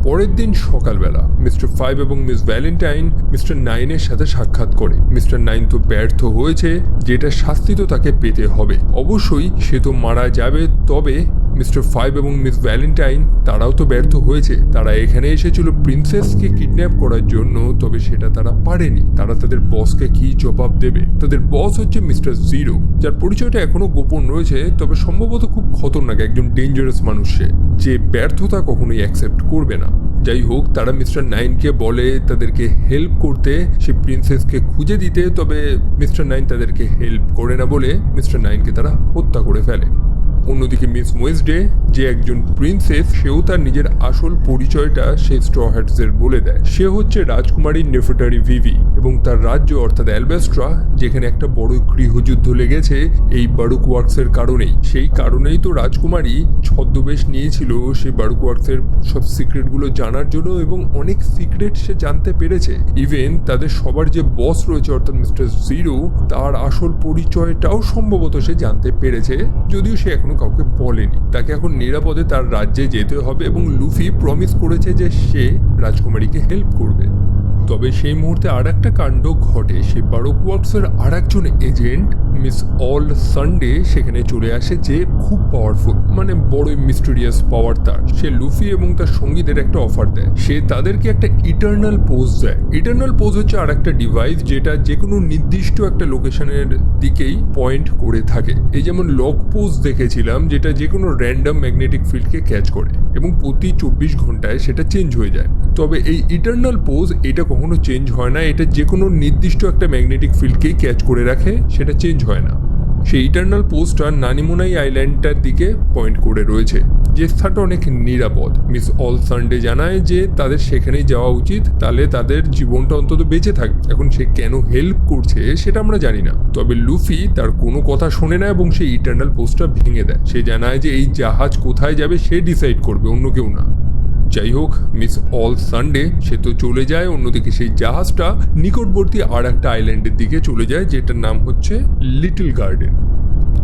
পরের দিন সকালবেলা মিস্টার 5 এবং মিস ভ্যালেন্টাইন মিস্টার 9-এর সাথে সাক্ষাৎ করে। মিস্টার 9 তো ব্যর্থ হয়েছে, যেটা শাস্তি তো তাকে পেতে হবে। অবশ্যই সে তো মারা যাবে, তবে মিস্টার 5 এবং মিস ভ্যালেন্টাইন তারাও তো ব্যর্থ হয়েছে। তারা এখানে এসেছিল প্রিন্সেসকে কিডন্যাপ করার জন্য, তবে সেটা তারা পারেনি। তারা তাদের বসকে কি জবাব দেবে? তাদের বস হচ্ছে মিস্টার 0, যার পরিচয়টা এখনো গোপন রয়েছে, তবে সম্ভবত খুব খতরনাক একজন ডেঞ্জারাস মানুষ সে, যে ব্যর্থতা কখনোই অ্যাকসেপ্ট করবে না। যাই হোক, তারা মিস্টার 9কে বলে তাদেরকে হেল্প করতে, সে প্রিন্সেসকে খুঁজে দিতে, তবে মিস্টার 9 তাদেরকে হেল্প করে না বলে মিস্টার 9কে তারা হত্যা করে ফেলে। অন্যদিকে মিস ওয়েডসডে যে একজন প্রিন্সেস, সেও তার নিজের আসল পরিচয়টা সেই স্ট্র হ্যাটসের বলে দেয়। সে হচ্ছে রাজকুমারী নেফেটারি ভিভি এবং তার রাজ্য অর্থাৎ অ্যালবাস্ট্রা, যেখানে একটা বড় গৃহযুদ্ধ লেগেছে এই বারুক ওয়ার্কসের কারণেই। সেই কারণেই তো রাজকুমারী ছদ্মবেশ নিয়েছিল সেই বারুক ওয়ার্কসের সব সিক্রেটগুলো জানার জন্য, এবং অনেক সিক্রেট সে জানতে পেরেছে। ইভেন তাদের সবার যে বস রয়েছে অর্থাৎ মিস্টার 0, তার আসল পরিচয়টাও সম্ভবত সে জানতে পেরেছে, যদিও সে এখনো কাউকে বলেনি। তাকে এখন নিরাপদে তার রাজ্যে যেতে হবে এবং লুফি প্রমিস করেছে যে সে রাজকুমারীকে হেল্প করবে। তবে সেই মুহূর্তে আর একটা কাণ্ড ঘটে। সে বারুক ওয়ার্কসের আর একজন এজেন্ট মিস অল সানডে সেখানে চলে আসে, যে খুব পাওয়ারফুল, মানে বড় মিস্টেরিয়াস পাওয়ার তার। সে লুফি এবং তার সঙ্গীদের একটা অফার দেয়। সে তাদেরকে একটা ইটার্নাল পোজ দেয়। ইটার্নাল পোজ হচ্ছে আর একটা ডিভাইস যেটা যে কোনো নির্দিষ্ট একটা লোকেশনের দিকেই পয়েন্ট করে থাকে। এই যেমন লক পোজ দেখেছিলাম, যেটা যে কোনো র্যান্ডম ম্যাগনেটিক ফিল্ডকে ক্যাচ করে এবং প্রতি 24 ঘন্টায় সেটা চেঞ্জ হয়ে যায়। তবে এই ইটার্নাল পোজ এটা কখনো চেঞ্জ হয় না, এটা যে কোনো নির্দিষ্ট একটা ম্যাগনেটিক ফিল্ডকেই ক্যাচ করে রাখে, সেটা চেঞ্জ হয় না। সেই ইটার্নাল পোজটা নানিমোনাই আইল্যান্ডটার দিকে পয়েন্ট করে রয়েছে, যে স্থানটা অনেক নিরাপদ। মিস অল সানডে জানায় যে তাদের সেখানেই যাওয়া উচিত, তাহলে তাদের জীবনটা অন্তত বেঁচে থাকবে। এখন সে কেন হেল্প করছে সেটা আমরা জানি না, তবে লুফি তার কোনো কথা শোনে না এবং সেই ইটার্নাল পোজটা ভেঙে দেয়। সে জানায় যে এই জাহাজ কোথায় যাবে সে ডিসাইড করবে, অন্য কেউ না। যাই হোক, মিস অল সানডে সে তো চলে যায়। অন্যদিকে সেই জাহাজটা নিকটবর্তী আর একটা আইল্যান্ডের দিকে চলে যায়, যেটার নাম হচ্ছে লিটল গার্ডেন।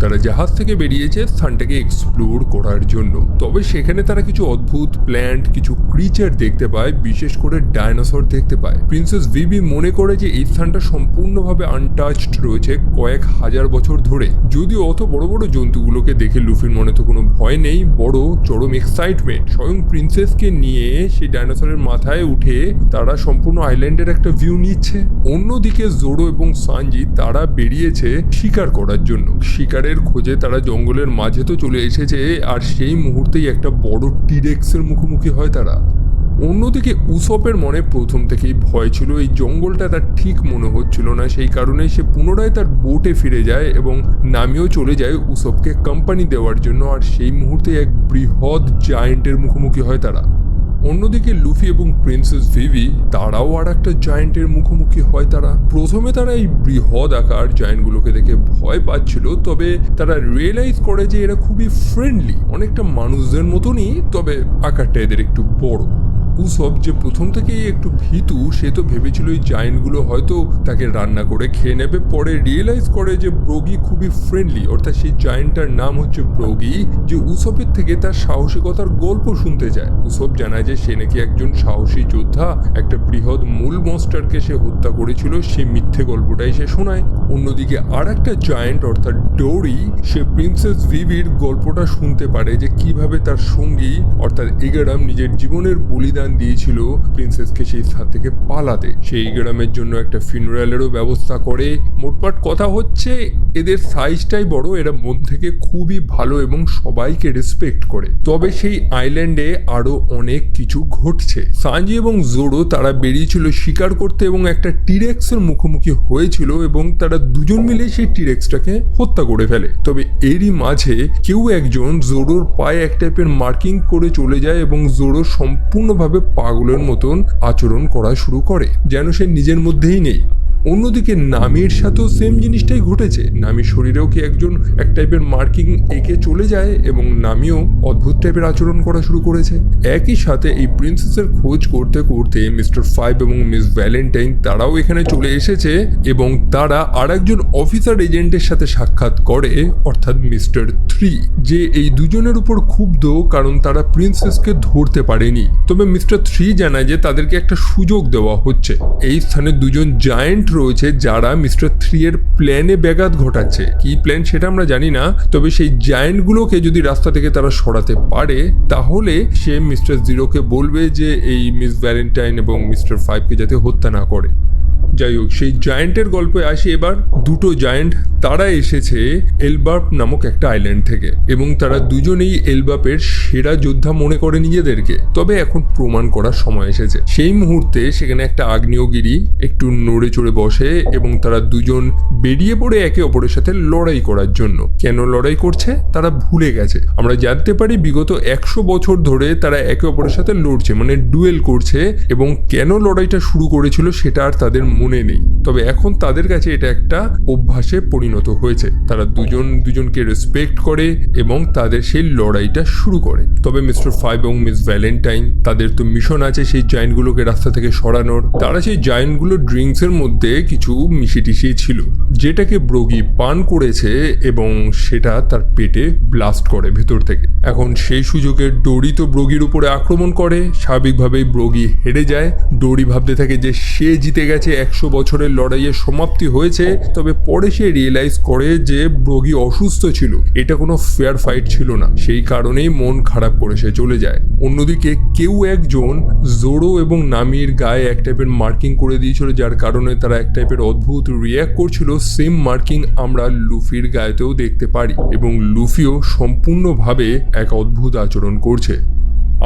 তারা জাহাজ থেকে বেরিয়েছে স্থানটাকে এক্সপ্লোর করার জন্য। তবে সেখানে তারা কিছু অদ্ভুত প্ল্যান্ট, কিছু ক্রিচার দেখতে পায়, বিশেষ করে ডায়নোসর দেখতে পায়। প্রিন্সেস ভিভি মনে করে যে এই স্থানটা সম্পূর্ণভাবে আনটাচড রয়েছে কয়েক হাজার বছর ধরে। যদিও অত বড় বড় জন্তুগুলোকে দেখে লুফির মনে তো কোনো ভয় নেই, বড় চরম এক্সাইটমেন্ট। স্বয়ং প্রিন্সেসকে নিয়ে সেই ডায়নোসরের মাথায় উঠে তারা সম্পূর্ণ আইল্যান্ডের একটা ভিউ নিচ্ছে। অন্যদিকে জোরো এবং সানজি তারা বেরিয়েছে শিকার করার জন্য। শিকারের খোঁজে তারা জঙ্গলের মাঝে তো চলে এসেছে, আর সেই মুহূর্তেই একটা বড় টিরেক্সের মুখোমুখি হয় তারা। অন্যদিকে উসপের মনে প্রথম থেকেই ভয় ছিল, এই জঙ্গলটা তার ঠিক মনে হচ্ছিল না, সেই কারণে সে পুনরায় তার বোটে ফিরে যায় এবং নামিয়েও চলে যায় উসপকে কোম্পানি দেওয়ার জন্য। আর সেই মুহূর্তে এক বৃহৎ জায়ান্টের মুখোমুখি হয় তারা। অন্যদিকে লুফি এবং প্রিন্সেস ভিভি তারাও আর একটা জায়ান্টের মুখোমুখি হয় তারা। প্রথমে তারা এই বৃহৎ আকার জায়ান্টগুলোকে দেখে ভয় পাচ্ছিল, তবে তারা রিয়েলাইজ করে যে এরা খুবই ফ্রেন্ডলি, অনেকটা মানুষদের মতনই, তবে আকারটা এদের একটু বড়। উসপ যে প্রথম থেকেই একটু ভীতু, সে তো ভেবেছিল এই জায়ান্টগুলো হয়তো তাকে রান্না করে খেয়ে নেবে। পরে রিয়েলাইজ করে যে ব্রোগি খুবই ফ্রেন্ডলি, অর্থাৎ সেই জায়ান্টটার নাম হচ্ছে ব্রোগি, যে উসপের থেকে তার সাহসিকতার গল্প শুনতে যায়। উসপ জানায় যে সে নাকি একজন সাহসী যোদ্ধা, একটা বৃহৎ মূল মনস্টারকে সে হত্যা করেছিল, সেই মিথ্যে গল্পটাই সে শোনায়। অন্যদিকে আর একটা জায়ান্ট অর্থাৎ ডোরি, সে প্রিন্সেস ভিভির গল্পটা শুনতে পারে যে কিভাবে তার সঙ্গী অর্থাৎ ইগারাম নিজের জীবনের বলিদান বলিদান দিয়েছিল প্রিন্সেসকে সেই স্থান থেকে পালাতে। সেই গ্রামের জন্য একটা ফিনারেলেরও ব্যবস্থা করে। মোটমাট কথা হচ্ছে এদের সাইজটাই বড়, এরা মন থেকে খুবই ভালো এবং সবাইকে রেসপেক্ট করে। তবে সেই আইল্যান্ডে আরো অনেক কিছু ঘটছে। সানজি এবং জোরো তারা বেরিয়েছিল শিকার করতে এবং একটা টিরেক্সের মুখোমুখি হয়েছিল এবং তারা দুজন মিলে সেই টিরেক্সটাকে হত্যা করে ফেলে। তবে এরই মাঝে কেউ একজন জোরোর পায়ে এক টাইপের মার্কিং করে চলে যায় এবং জোরো সম্পূর্ণভাবে পাগলের মতন আচরণ করা শুরু করে, যেন সে নিজের মধ্যেই নেই। অন্যদিকে নামির সাথেও সেম জিনিসটাই ঘটেছে। নামির শরীরেও কি একজন এক টাইপের মার্কিং এঁকে চলে যায় এবং নামিও অদ্ভুত টাইপের আচরণ করা শুরু করেছে। একই সাথে এই প্রিন্সেসের খোঁজ করতে করতে মিস্টার 5 এবং মিস ভ্যালেন্টাইন তারাও এখানে চলে এসেছে এবং তারা আরেকজন অফিসার এজেন্টের সাথে সাক্ষাৎ করে, অর্থাৎ মিস্টার 3, যে এই দুজনের উপর ক্ষুব্ধ কারণ তারা প্রিন্সেসকে ধরতে পারেনি। তবে মিস্টার 3 জানায় যে তাদেরকে একটা সুযোগ দেওয়া হচ্ছে। এই স্থানে দুজন জায়েন্ট রয়েছে যারা মিস্টার 3 এর প্ল্যানে ব্যাঘাত ঘটাচ্ছে। কি প্ল্যান সেটা আমরা জানি না, তবে সেই জায়েন্টগুলোকে যদি রাস্তা থেকে তারা সরাতে পারে তাহলে সে মিস্টার 0কে বলবে যে এই মিস ভ্যালেন্টাইন এবং মিস্টার 5কে যাতে হত্যা না করে। যাই হোক, সেই জায়েন্টের গল্পে আসি এবার। দুটো জায়েন্ট তারা এসেছে এলবার্প নামক একটা আইল্যান্ড থেকে এবং তারা দুজনেই এলবার্পের সেরা যোদ্ধা মনে করে নিজেদেরকে। তবে এখন প্রমাণ করার সময় এসেছে। সেই মুহূর্তে সেখানে একটা আগ্নেয়গিরি একটু নড়ে চড়ে বসে এবং তারা দুজন বেরিয়ে পড়ে একে অপরের সাথে লড়াই করার জন্য। কেন লড়াই করছে তারা ভুলে গেছে। আমরা জানতে পারি বিগত 100 বছর ধরে তারা একে অপরের সাথে লড়ছে, মানে ডুয়েল করছে, এবং কেন লড়াইটা শুরু করেছিল সেটা আর তাদের মনে নেই। তবে এখন তাদের কাছে এটা একটা অভ্যাসে পরিণত হয়েছে। তারা দুজনকে রেসপেক্ট করে এবং তাদের সেই লড়াইটা শুরু করে। তবে মিস্টার 5 এবং মিস ভ্যালেন্টাইন তাদের তো মিশন আছে সেই জায়েন্টগুলোকে রাস্তা থেকে সরানোর। তারা সেই জায়েন্টগুলো ড্রিঙ্কসের মধ্যে কিছু মিশিয়ে ছিল, যেটাকে ব্রোগি পান করেছে এবং সেটা তার পেটে ব্লাস্ট করে ভেতর থেকে। এখন সেই সুযোগে ডোরি তো ব্রোগির উপরে আক্রমণ করে। স্বাভাবিকভাবেই ব্রোগি হেরে যায়। ডোরি ভাবতে থাকে যে সে জিতে গেছে, 100 বছরের লড়াইয়ের সমাপ্তি হয়েছে। তবে পরে সে রিয়েলাইজ করে যে ব্রোগি অসুস্থ ছিল, এটা কোনো ফেয়ার ফাইট ছিল না। সেই কারণেই মন খারাপ করে সে চলে যায়। অন্যদিকে কেউ একজন জোরো এবং নামির গায়ে এক টাইপের মার্কিং করে দিয়েছিল, যার কারণে তারা এক টাইপের অদ্ভুত রিয়্যাক্ট করছিল। সেম মার্কিং আমরা লুফির গায়েতেও দেখতে পারি এবং লুফিও সম্পূর্ণভাবে এক অদ্ভুত আচরণ করছে।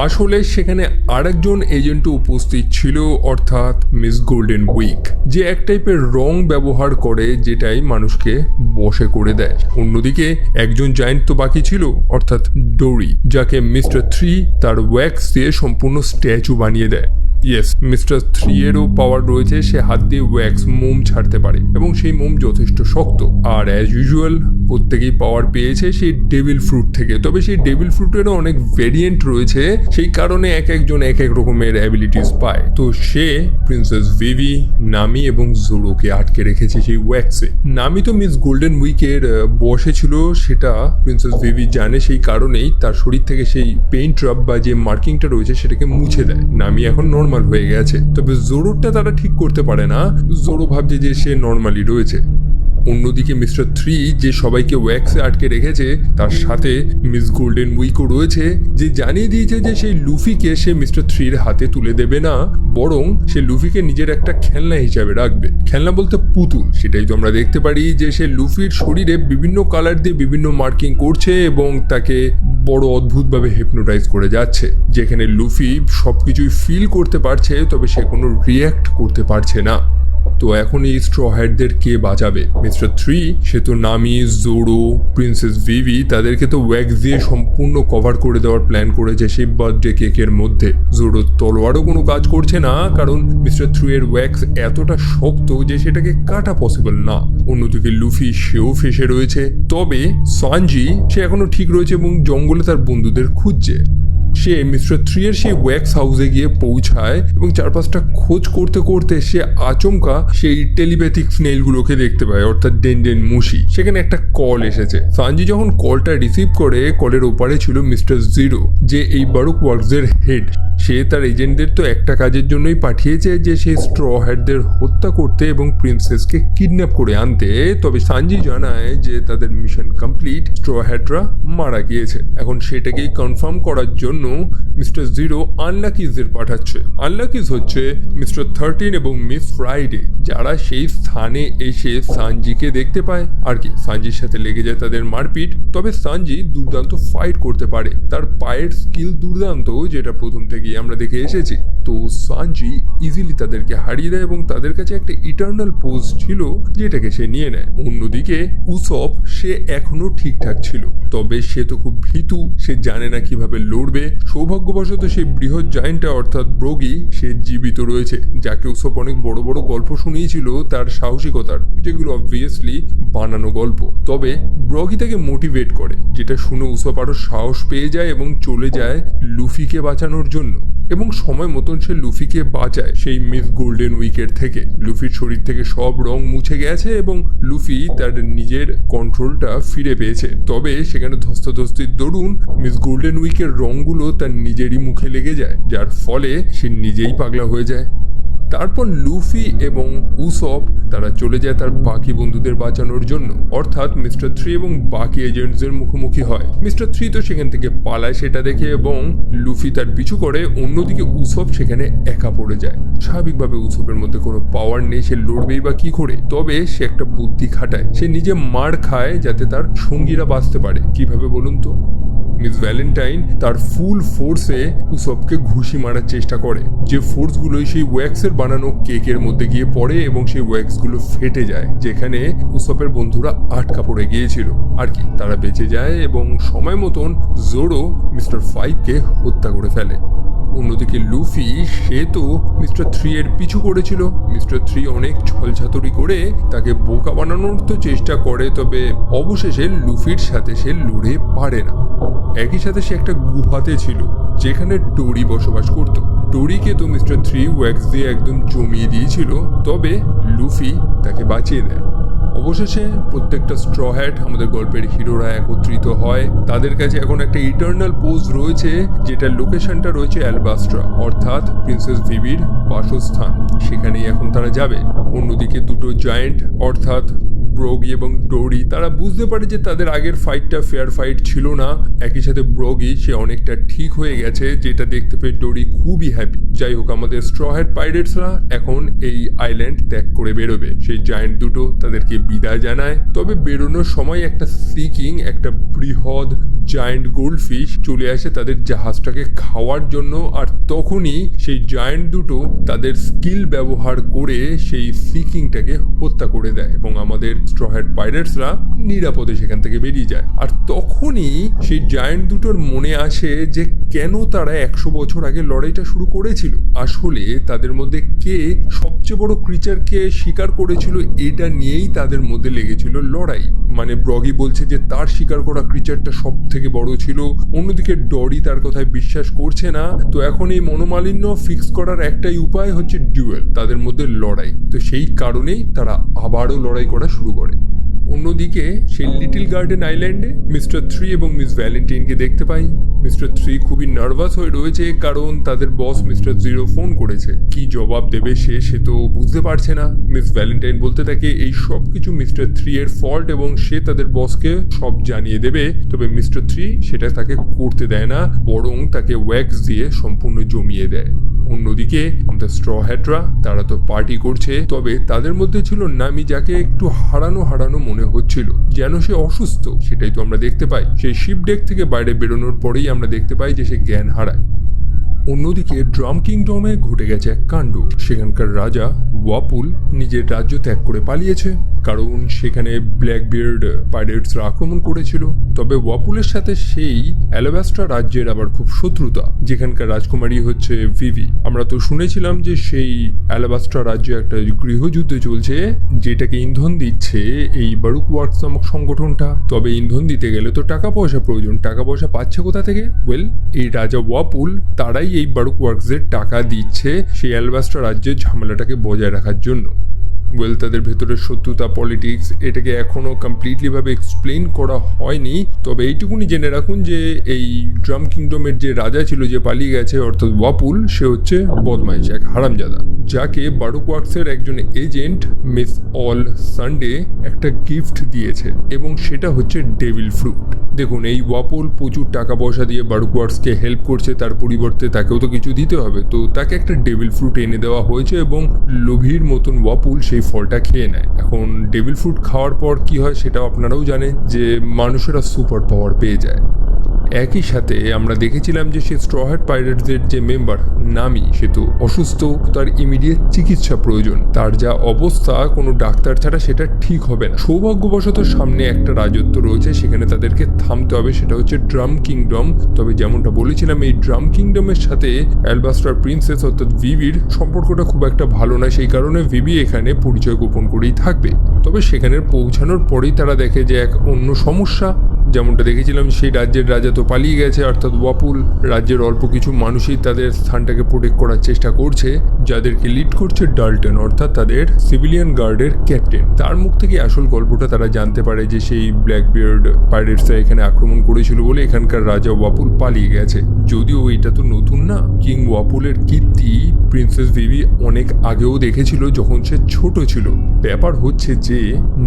আসলে সেখানে আরেকজন এজেন্টও উপস্থিত ছিল, অর্থাৎ মিস গোল্ডেন উইক, যে এক টাইপের রং ব্যবহার করে যেটাই মানুষকে বশে করে দেয়। অন্যদিকে একজন জায়েন্ট তো বাকি ছিল, অর্থাৎ ডোরি, যাকে মিস্টার 3 তার ওয়্যাক্স দিয়ে সম্পূর্ণ স্ট্যাচু বানিয়ে দেয়। ইয়েস, মিস্টার 3 এরও পাওয়ার রয়েছে, সে হাত দিয়ে ওয়্যাক্স মোম ছাড়তে পারে এবং সেই মোম যথেষ্ট শক্ত। আর অ্যাজ ইউজুয়াল প্রত্যেকেই পাওয়ার পেয়েছে সেই ডেভিল ফ্রুট থেকে। তবে সেই ডেভিল ফ্রুটেরও অনেক ভেরিয়েন্ট রয়েছে, সেই কারণে এক একজন এক এক রকমের অ্যাবিলিটিস পায়। তো সে প্রিন্সেস ভিভি, নামি এবং জোরোকে আটকে রেখেছে সেই ওয়্যাক্সে। নামি তো মিস গোল্ডেন উইকের বসে ছিল, সেটা প্রিন্সেস ভিভি জানে। সেই কারণেই তার শরীর থেকে সেই পেইন্ট ড্রপ বা যে মার্কিংটা রয়েছে সেটাকে মুছে দেয়। নামি এখন নর্মাল হয়ে গেছে। তবে জোরোটা তারা ঠিক করতে পারে না। জোরো ভাবছে যে সে নর্মালি রয়েছে। অন্যদিকে মিস্টার 3 যে সবাইকে ওয়্যাক্সে আটকে রেখেছে, তার সাথে মিস গোল্ডেন উইকও রয়েছে, যে জানিয়ে দিয়েছে যে সেই লুফিকে সে মিস্টার 3 এর হাতে তুলে দেবে না, বরং সে লুফিকে নিজের একটা খেলনা হিসাবে রাখবে। খেলনা বলতে পুতুল। সেটাই তো আমরা দেখতে পারি যে সে লুফির শরীরে বিভিন্ন কালার দিয়ে বিভিন্ন মার্কিং করছে এবং তাকে বড় অদ্ভুতভাবে হিপনোটাইজ করে যাচ্ছে, যেখানে লুফি সবকিছুই ফিল করতে পারছে, তবে সে কোনো রিয়্যাক্ট করতে পারছে না। তো এখন এই স্ট্র হ্যাটদের কে বাঁচাবে? মিস্টার 3 সে তো নামি, জোরো, প্রিন্সেস ভিভি তাদেরকে তো ওয়্যাক্স দিয়ে সম্পূর্ণ কভার করে দেওয়ার প্ল্যান করেছে সেই বার্থডে কেকের মধ্যে। জোরো তলোয়ারও কোনো কাজ করছে না, কারণ মিস্টার 3 এর ওয়্যাক্স এতটা শক্ত যে সেটাকে কাটা পসিবল না। অন্যদিকে লুফি সেও ফেসে রয়েছে। তবে সানজি সে এখনো ঠিক রয়েছে এবং জঙ্গলে তার বন্ধুদের খুঁজছে। সে মিস্টার 3 এর সেই ওয়্যাক্স হাউসে গিয়ে পৌঁছায় এবং চারপাশটা খোঁজ করতে করতে সে আচমকা সেই টেলিপ্যাথিক স্নেলগুলোকে দেখতে পায়, অর্থাৎ ডেনডেন মুশি। সেখানে একটা কল এসেছে। সানজি যখন কলটা রিসিভ করে, কলের ওপারে ছিল মিস্টার 0, যে এই বারুক ওয়ার্কসের হেড। সে তার এজেন্টদের তো একটা কাজের জন্যই পাঠিয়েছে, যে সেই স্ট্র হ্যাটদের হত্যা করতে এবং প্রিন্সেসকে কিডন্যাপ করে আনতে। তবে সানজি জানায় যে তাদের মিশন কমপ্লিট, স্ট্র হ্যাটরা মারা গিয়েছে। এখন সেটাকেই কনফার্ম করার জন্য মিস্টার জিরো আনলাকিজদের পাঠাচ্ছে। আনলাকিজ হচ্ছে মিস্টার 13 এবং মিস ফ্রাইডে, যারা সেই স্থানে এসে সানজিকে দেখতে পায় আর কি। সানজির সাথে লেগে যায় তাদের মারপিট। তবে সানজি দুর্দান্ত ফাইট করতে পারে, তার পায়ের স্কিল দুর্দান্ত, যেটা প্রথম থেকেই আমরা দেখে এসেছি। তো সানজি ইজিলি তাদেরকে হারিয়ে দেয় এবং তাদের কাছে একটা ইটার্নাল পোজ ছিল যেটাকে সে নিয়ে নেয়। অন্যদিকে উসপ, সে এখনো ঠিকঠাক ছিল, তবে সে তো খুব ভীতু, সে জানে না কিভাবে লড়বে। সৌভাগ্যবশত সেই বৃহৎ জায়েন্টটা অর্থাৎ ব্রগি সে জীবিত রয়েছে, যাকে উসপ অনেক বড় বড় গল্প শুনিয়েছিল তার সাহসিকতার, যেগুলো অবভিয়াসলি বানানো গল্প। তবে ব্রগি তাকে মোটিভেট করে, যেটা শুনে উসপ আরো সাহস পেয়ে যায় এবং চলে যায় লুফিকে বাঁচানোর জন্য। এবং সময় মতন সে লুফিকে বাঁচায় সেই মিস গোল্ডেন উইকের থেকে। লুফির শরীর থেকে সব রং মুছে গেছে এবং লুফি তার নিজের কন্ট্রোলটা ফিরে পেয়েছে। তবে সেখানে ধস্তাধস্তির দরুন মিস গোল্ডেন উইকের রংগুলো তার নিজেরই মুখে লেগে যায়, যার ফলে সে নিজেই পাগলা হয়ে যায়। তারপর লুফি এবং উসপ তারা চলে যায় তার বাকি বন্ধুদের বাঁচানোর জন্য, অর্থাৎ মিস্টার 3 এবং বাকি এজেন্টসদের মুখোমুখি হয়। মিস্টার 3 তো সেখান থেকে পালায় সেটা দেখে এবং লুফি তার পিছু করে। অন্যদিকে উসপ সেখানে একা পড়ে যায়। স্বাভাবিকভাবে উসপের মধ্যে কোনো পাওয়ার নেই, সে লড়বেই বা কি করে। তবে সে একটা বুদ্ধি খাটায়, সে নিজে মার খায় যাতে তার সঙ্গীরা বাঁচতে পারে। কিভাবে বলুন তো? মিস ভ্যালেন্টাইন তার ফুল ফোর্সে উসপকে ঘুষি মারার চেষ্টা করে, যে ফোর্সগুলোই সেই ওয়্যাক্সের বানানো কেকের মধ্যে গিয়ে পড়ে এবং সেই ওয়্যাক্সগুলো ফেটে যায়, যেখানে উসপের বন্ধুরা আটকা পড়ে গিয়েছিল আর কি। তারা বেঁচে যায় এবং সময় মতন জোরো মিস্টার 5কে হত্যা করে ফেলে। অন্যদিকে লুফি, সে তো মিস্টার 3 এর পিছু করেছিল। মিস্টার 3 অনেক ছলছাতুরি করে তাকে বোকা বানানোর তো চেষ্টা করে, তবে অবশেষে লুফির সাথে সে লড়ে পারে না। একই সাথে সে একটা গুহাতে ছিল যেখানে ডোরি বসবাস করত। ডোরিকে তো মিস্টার 3 ওয়্যাক্স দিয়ে একদম জমিয়ে দিয়েছিল, তবে লুফি তাকে বাঁচিয়ে দেয়। অবশেষে প্রত্যেকটা স্ট্র হ্যাট আমাদের গল্পের হিরোরা একত্রিত হয়। তাদের কাছে এখন একটা ইটার্নাল পোজ রয়েছে, যেটা লোকেশনটা রয়েছে অ্যালবাস্ট্রা, অর্থাৎ প্রিন্সেস ভিভির বাসস্থান। সেখানেই এখন তারা যাবে। অন্যদিকে দুটো জায়েন্ট অর্থাৎ ব্রগি এবং ডোরি তারা বুঝতে পারে যে তাদের আগের ফাইটটা ফেয়ার ফাইট ছিল না। একই সাথে ব্রগি সে অনেকটা ঠিক হয়ে গেছে, যেটা দেখতে পেয়ে ডোরি খুবই হ্যাপি। যাই হোক, আমাদের স্ট্র হ্যাট পাইরেটসরা এখন এই আইল্যান্ড ত্যাগ করে বেরোবে। সেই জায়েন্ট দুটো তাদেরকে বিদায় জানায়। তবে বেরোনোর সময় একটা সিকিং, একটা বৃহৎ জায়েন্ট গোল্ডফিশ চলে আসে তাদের জাহাজটাকে খাওয়ার জন্য। আর তখনই সেই জায়েন্ট দুটো তাদের স্কিল ব্যবহার করে সেই সিকিংটাকে হত্যা করে দেয় এবং আমাদের স্ট্র হ্যাট পাইরেটসরা নিরাপদে সেখান থেকে বেরিয়ে যায়। আর তখনই সেই জায়েন্ট দুটোর মনে আসে যে কেন তারা 100 বছর আগে লড়াইটা শুরু করেছিল। আসলে তাদের মধ্যে কে সবচেয়ে বড় ক্রিচারকে শিকার করেছিল, এটা নিয়েই তাদের মধ্যে লেগেছিল লড়াই। মানে ব্রগি বলছে যে তার শিকার করা ক্রিচারটা সব থেকে বড় ছিল, অন্যদিকে ডরি তার কথায় বিশ্বাস করছে না। তো এখন এই মনোমালিন্য ফিক্স করার একটাই উপায় হচ্ছে ডুয়েল, তাদের মধ্যে লড়াই। তো সেই কারণেই তারা আবারও লড়াই করা শুরু করে। অন্যদিকে সেই লিটল গার্ডেন আইল্যান্ডে মিস্টার 3 এবং মিস ভ্যালেন্টাইনকে দেখতে পাই। মিস্টার 3 খুবই নার্ভাস হয়ে রয়েছে, কারণ তাদের বস মিস্টার 0 ফোন করেছে। কি জবাব দেবে সে তো বুঝতে পারছে না। মিস ভ্যালেন্টাইন বলতে থাকে এই সব কিছু মিস্টার 3 এর ফল্ট এবং সে তাদের বসকে সব জানিয়ে দেবে। তবে মিস্টার 3 সেটা তাকে করতে দেয় না, বরং তাকে ওয়্যাক্স দিয়ে সম্পূর্ণ জমিয়ে দেয়। অন্যদিকে আমাদের স্ট্র হ্যাটরা তারা তো পার্টি করছে, তবে তাদের মধ্যে ছিল নামি, যাকে একটু হারানো হারানো মনে হচ্ছিল, যেন সে অসুস্থ। সেটাই তো আমরা দেখতে পাই। সেই শিপ ডেক থেকে বাইরে বেরোনোর পরেই আমরা দেখতে পাই যে সে জ্ঞান হারায়। অন্যদিকে ড্রাম কিংডমে ঘটে গেছে এক কাণ্ড। সেখানকার রাজা ওয়াপুল নিজের রাজ্য ত্যাগ করে পালিয়েছে, কারণ সেখানে ব্ল্যাকবিয়ার্ড পাইরেটসরা আক্রমণ করেছিল। তবে ওয়াপুলের সাথে সেই অ্যালাবাস্ট্রা রাজ্যের আবার খুব শত্রুতা, যেখানকার রাজকুমারী হচ্ছে ভিভি। আমরা তো শুনেছিলাম যে সেই অ্যালাবাস্ট্রা রাজ্যে একটা গৃহযুদ্ধ চলছে, যেটাকে ইন্ধন দিচ্ছে এই বারুক ওয়ার্কস নামক সংগঠনটা। তবে ইন্ধন দিতে গেলে তো টাকা পয়সা প্রয়োজন। টাকা পয়সা পাচ্ছে কোথা থেকে? এই রাজা ওয়াপুল তারাই এই বারুক ওয়ার্কসের টাকা দিচ্ছে সেই অ্যালাবাস্ট্রা রাজ্যের ঝামেলাটাকে বজায় রাখার জন্য। তাদের ভেতরের শত্রুতা, পলিটিক্স, এটাকে এখনো কমপ্লিটলি ভাবে এক্সপ্লেন করা হয়নি। তবে এইটুকুনি জেনে রাখুন যে এই ড্রাম কিংডমের যে রাজা ছিল, যে পালিয়ে গেছে, অর্থাৎ ওয়াপুল, সে হচ্ছে বদমাইশ, এক হারামজাদা, যাকে বারুক ওয়ার্কসের একজন এজেন্ট মিস অল সানডে একটা গিফট দিয়েছে, এবং সেটা হচ্ছে ডেভিল ফ্রুট। দেখুন, এই ওয়াপুল প্রচুর টাকা পয়সা দিয়ে বারুক ওয়ার্কসকে হেল্প করছে, তার পরিবর্তে তাকেও তো কিছু দিতে হবে, তো তাকে একটা ডেভিল ফ্রুট এনে দেওয়া হয়েছে, এবং লোভীর মতন ওয়াপুল সেই ফলটা খেয়ে নেয়। এখন ডেভিল ফ্রুট খাওয়ার পর কি হয় সেটাও আপনারাও জানেন, যে মানুষেরা সুপার পাওয়ার পেয়ে যায়। একই সাথে আমরা দেখেছিলাম যে সে স্ট্র হ্যাট পাইরেটসের যে মেম্বার নামি, সে তো অসুস্থ, তার ইমিডিয়েট চিকিৎসা প্রয়োজন। তার যা অবস্থা, কোনো ডাক্তার ছাড়া সেটা ঠিক হবে না। সৌভাগ্যবশত সামনে একটা রাজত্ব রয়েছে, সেখানে তাদেরকে থামতে হবে, সেটা হচ্ছে ড্রাম কিংডম। তবে যেমনটা বলেছিলাম, এই ড্রাম কিংডমের সাথে অ্যালবাস্টার প্রিন্সেস অর্থাৎ ভিভির সম্পর্কটা খুব একটা ভালো না, সেই কারণে ভিভি এখানে পরিচয় গোপন করেই থাকবে। তবে সেখানে পৌঁছানোর পরেই তারা দেখে যে এক অন্য সমস্যা। যেমনটা দেখেছিলাম, সেই রাজ্যের রাজা তো পালিয়ে গেছে, অর্থাৎ ওয়াপুল। রাজ্যের অল্প কিছু মানুষই তাদের স্থানটাকে প্রোটেক্ট করার চেষ্টা করছে, যাদেরকে লিড করছে ডাল্টন, অর্থাৎ তাদের সিভিলিয়ান গার্ডের ক্যাপ্টেন। তার মুখ থেকে আসল গল্পটা তারা জানতে পারে যে সেই ব্ল্যাকবিয়ার্ড পাইরেটসরা এখানে আক্রমণ করেছিল বলে এখানকার রাজা ওয়াপুল পালিয়ে গেছে। যদিও এটা তো নতুন না, কিং ওয়াপুলের কীর্তি প্রিন্সেস ভিভি অনেক আগেও দেখেছিল, যখন সে ছোট ছিল। ব্যাপার হচ্ছে যে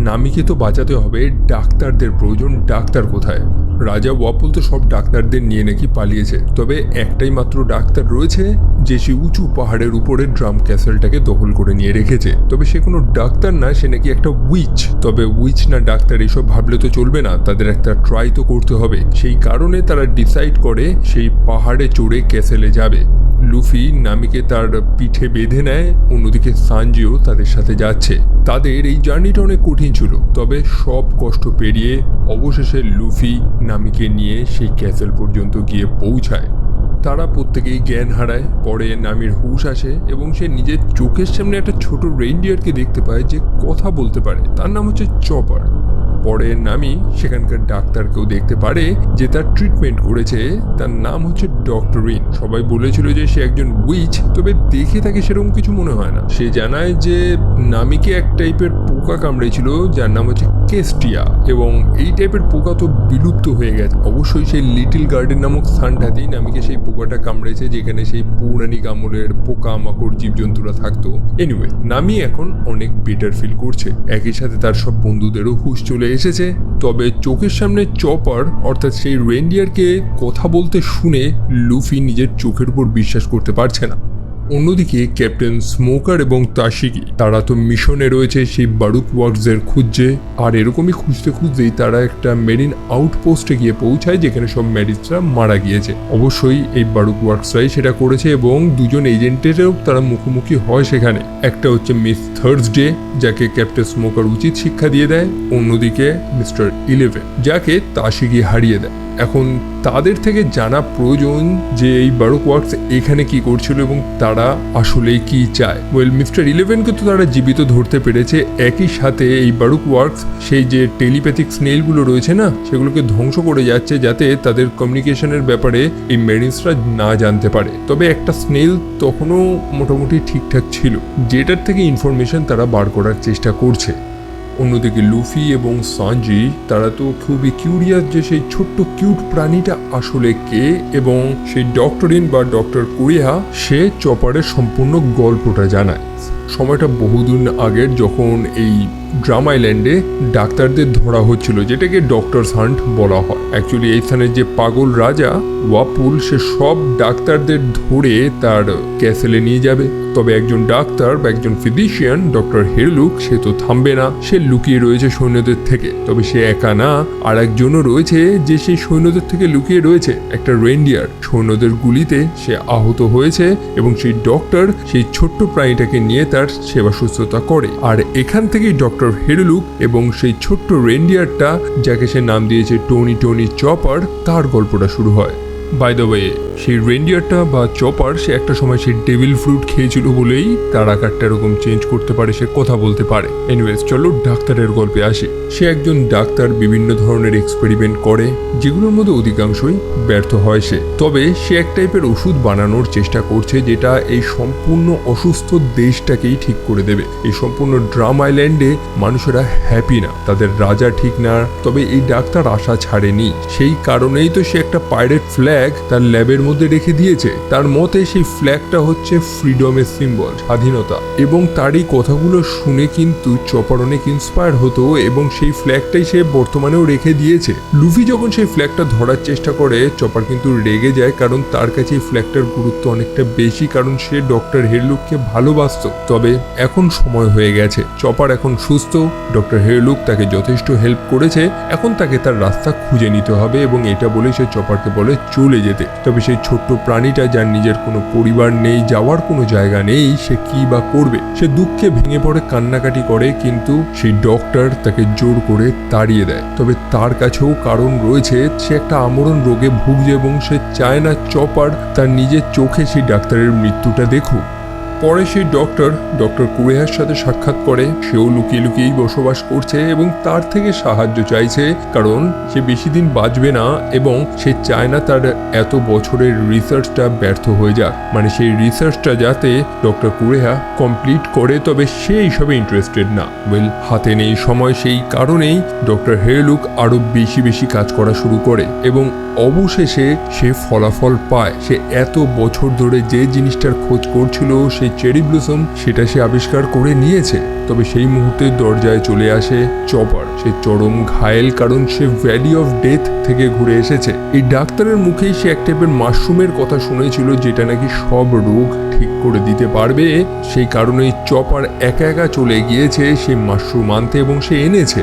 নামিকে তো বাঁচাতে হবে, ডাক্তারদের প্রয়োজন। ডাক্তার কোথায়? রাজা ওয়াপুল তো সব ডাক্তারদের নিয়ে নাকি পালিয়েছে, তবে একটাই মাত্র ডাক্তার রয়েছে, যে সে উঁচু পাহাড়ের উপরে ড্রাম ক্যাসেলটাকে দখল করে নিয়ে রেখেছে। তবে সে কোনো ডাক্তার না, সে নাকি একটা উইচ। তবে উইচ না ডাক্তার এসব ভাবলে তো চলবে না, তাদের একটা ট্রাই তো করতে হবে। সেই কারণে তারা ডিসাইড করে সেই পাহাড়ে চড়ে ক্যাসেলে যাবে। লুফি নামিকে তার পিঠে বেঁধে নেয়, অন্যদিকে সানজিও তাদের সাথে যাচ্ছে। তাদের এই জার্নিটা অনেক কঠিন ছিল, তবে সব কষ্ট পেরিয়ে অবশেষে লুফি নামিকে নিয়ে সেই ক্যাসেল পর্যন্ত গিয়ে পৌঁছায়। তারা প্রত্যেকেই জ্ঞান হারায়। পরে নামির হুঁশ আসে এবং সে নিজের চোখের সামনে একটা ছোট রেইনডিয়ারকে দেখতে পায় যে কথা বলতে পারে। তার নাম হচ্ছে চপার। পরে নামি সেখানকার ডাক্তারকেও দেখতে পারে, যে তার ট্রিটমেন্ট করেছে। তার নাম হচ্ছে ডক্টরিন। সবাই বলেছিল যে সে একজন উইচ, তবে দেখে তাকে সেরকম কিছু মনে হয় না। সে জানায় যে নামিকে এক টাইপের পোকা কামড়েছিল, যার নাম হচ্ছে কেস্টিয়া, এবং এই টাইপের পোকা তো বিলুপ্ত হয়ে গেছে। অবশ্যই সেই লিটল গার্ডেন নামক স্থানটাতেই নামিকে সেই পোকাটা কামড়েছে, যেখানে সেই পৌরাণিক আমলের পোকা মাকড় জীবজন্তুরা থাকতো। এনিওয়ে, নামি এখন অনেক বেটার ফিল করছে। একই সাথে তার সব বন্ধুদেরও হুঁশ চলে এসেছে। তবে চোখের সামনে চপার অর্থাৎ সেই রেইনডিয়ারকে কথা বলতে শুনে লুফি নিজের চোখের উপর বিশ্বাস করতে পারছে না। অন্যদিকে ক্যাপ্টেন স্মোকার এবং তাশিকি, তারা তো মিশনে রয়েছে সেই বারুক ওয়ার্কসের খুঁজছে। আর এরকমই খুঁজতে খুঁজতেই তারা একটা মেরিন আউটপোস্টে গিয়ে পৌঁছায়, যেখানে সব মেরিনসরা মারা গিয়েছে। অবশ্যই এই বারুক ওয়ার্কসরাই সেটা করেছে, এবং দুজন এজেন্টেরও তারা মুখোমুখি হয় সেখানে। একটা হচ্ছে মিস থার্সডে, যাকে ক্যাপ্টেন স্মোকার উচিত শিক্ষা দিয়ে দেয়। অন্যদিকে মিস্টার 11, যাকে তাশিকি হারিয়ে দেয়। এখন তাদের থেকে জানা প্রয়োজন যে এই বারুক ওয়ার্কস এখানে কি করছিল এবং তারা আসলে কি চায়। মিস্টার 11কে তো তারা জীবিত ধরতে পেরেছে। একই সাথে এই বারুক ওয়ার্কস সেই যে টেলিপ্যাথিক স্নেলগুলো রয়েছে না, সেগুলোকে ধ্বংস করে যাচ্ছে, যাতে তাদের কমিউনিকেশনের ব্যাপারে এই মেরিনসরা না জানতে পারে। তবে একটা স্নেল তখনও মোটামুটি ঠিকঠাক ছিল, যেটার থেকে ইনফরমেশন তারা বার করার চেষ্টা করছে। অন্যদিকে লুফি এবং সানজি, তারা তো খুবই কিউরিয়াস যে সেই ছোট্ট কিউট প্রাণীটা আসলে কে, এবং সেই ডক্টরিন বা ডক্টর কুরিহা সে চপারের সম্পূর্ণ গল্পটা জানায়। সময়টা বহুদিন আগের, যখন এই ড্রাম আইল্যান্ডে ডাক্তারদের ধরা হচ্ছিল, যেটাকে ডক্টরস হান্ট বলা হয়। অ্যাকচুয়ালি এই স্থানের যে পাগল রাজা ওয়াপুল, সে সব ডাক্তারদের ধরে তার ক্যাসেলে নিয়ে যাবে। তবে একজন ডাক্তার বা একজন ফিজিশিয়ান ডক্টর হেরলুক, সে তো থামবে না। সে লুকিয়ে রয়েছে সৈন্যদের থেকে। তবে সে একা না, আর একজনও রয়েছে যে সেই সৈন্যদের থেকে লুকিয়ে রয়েছে, একটা রেইনডিয়ার। সৈন্যদের গুলিতে সে আহত হয়েছে, এবং সেই ডক্টর সেই ছোট্ট প্রাণীটাকে নিয়ে তার সেবা শুশ্রূষা করে। আর এখান থেকেই ডক্টর হেরলুক এবং সেই ছোট্ট রেইনডিয়ারটা, যাকে সে নাম দিয়েছে টনি চপার, তার গল্পটা শুরু হয়। বাই দ্য ওয়ে, সেই রেন্ডিয়ারটা বা চপার সে একটা সময় সেই ডেভিল ফ্রুট খেয়েছিল বলেই তার আকারটা এরকম চেঞ্জ করতে পারে, সে কথা বলতে পারে। এনিওয়েজ, চলো ডাক্তারের গল্পে আসি। সে একজন ডাক্তার, বিভিন্ন ধরনের এক্সপেরিমেন্ট করে, যেগুলোর মধ্যে অধিকাংশই ব্যর্থ হয় সে। তবে সে এক টাইপের ওষুধ বানানোর চেষ্টা করছে যেটা এই সম্পূর্ণ অসুস্থ দেশটাকেই ঠিক করে দেবে। এই সম্পূর্ণ ড্রাম আইল্যান্ডে মানুষেরা হ্যাপি না, তাদের রাজা ঠিক না। তবে এই ডাক্তার আশা ছাড়েনি, সেই কারণেই তো সে একটা পাইরেট ফ্ল্যাগ তার ল্যাবের মধ্যে রেখে দিয়েছে। তার মতে সেই ফ্ল্যাগটা হচ্ছে ফ্রিডমের সিম্বল, স্বাধীনতা। এবং তার এই কথাগুলো শুনে কিন্তু চপার অনেক ইন্সপায়ার হতো এবং সেই ফ্ল্যাগটাই সে বর্তমানেও রেখে দিয়েছে। লুফি যখন সেই ফ্ল্যাগটা ধরার চেষ্টা করে, চপার কিন্তু রেগে যায়, কারণ তার কাছে এই ফ্ল্যাগটার গুরুত্ব অনেকটা বেশি, কারণ সে ডক্টর হেরলুককে ভালোবাসত। তবে এখন সময় হয়ে গেছে, চপার এখন সুস্থ, ডক্টর হেরলুক তাকে যথেষ্ট হেল্প করেছে, এখন তাকে তার রাস্তা খুঁজে নিতে হবে। এবং এটা বলে সে চপারকে বলে চলে যেতে। তবে সেই ছোট্ট প্রাণীটা, যার নিজের কোনো পরিবার নেই, যাওয়ার কোনো জায়গা নেই, সে কি বা করবে? সে দুঃখে ভেঙে পড়ে, কান্নাকাটি করে, কিন্তু সেই ডক্টর তাকে জোর করে তাড়িয়ে দেয়। তবে তার কাছেও কারণ রয়েছে, সে একটা আমরণ রোগে ভুগছে এবং সে চায় না চপার তার নিজের চোখে সেই ডাক্তারের মৃত্যুটা দেখুক। পরে সেই ডক্টর কুরেহার সাথে সাক্ষাৎ করে। সেও লুকিয়ে লুকিয়েই বসবাস করছে এবং তার থেকে সাহায্য চাইছে, কারণ সে বেশি দিন বাঁচবে না এবং সে চায় না তার এত বছরের রিসার্চটা ব্যর্থ হয়ে যাক। মানে সেই রিসার্চটা যাতে ডক্টর কুরেহা কমপ্লিট করে, তবে সে এইসবে ইন্টারেস্টেড না। হাতে নেই সময়, সেই কারণেই ডক্টর হেরলুক আরো বেশি কাজ করা শুরু করে এবং অবশেষে সে ফলাফল পায়। সে এত বছর ধরে যে জিনিসটার খোঁজ করছিল, সেই চেরি ব্লসম, সেটা সে আবিষ্কার করে নিয়েছে। তবে সেই মুহূর্তে দরজায় চলে আসে চপার। সে চরম ঘায়েল, কারণ সে ভ্যালি অফ ডেথ থেকে ঘুরে এসেছে। এই ডাক্তারের মুখেই সে এক টাইপের মাশরুমের কথা শুনেছিল, যেটা নাকি সব রোগ ঠিক করে দিতে পারবে। সেই কারণেই চপার একা একা চলে গিয়েছে সেই মাশরুম আনতে এবং সে এনেছে।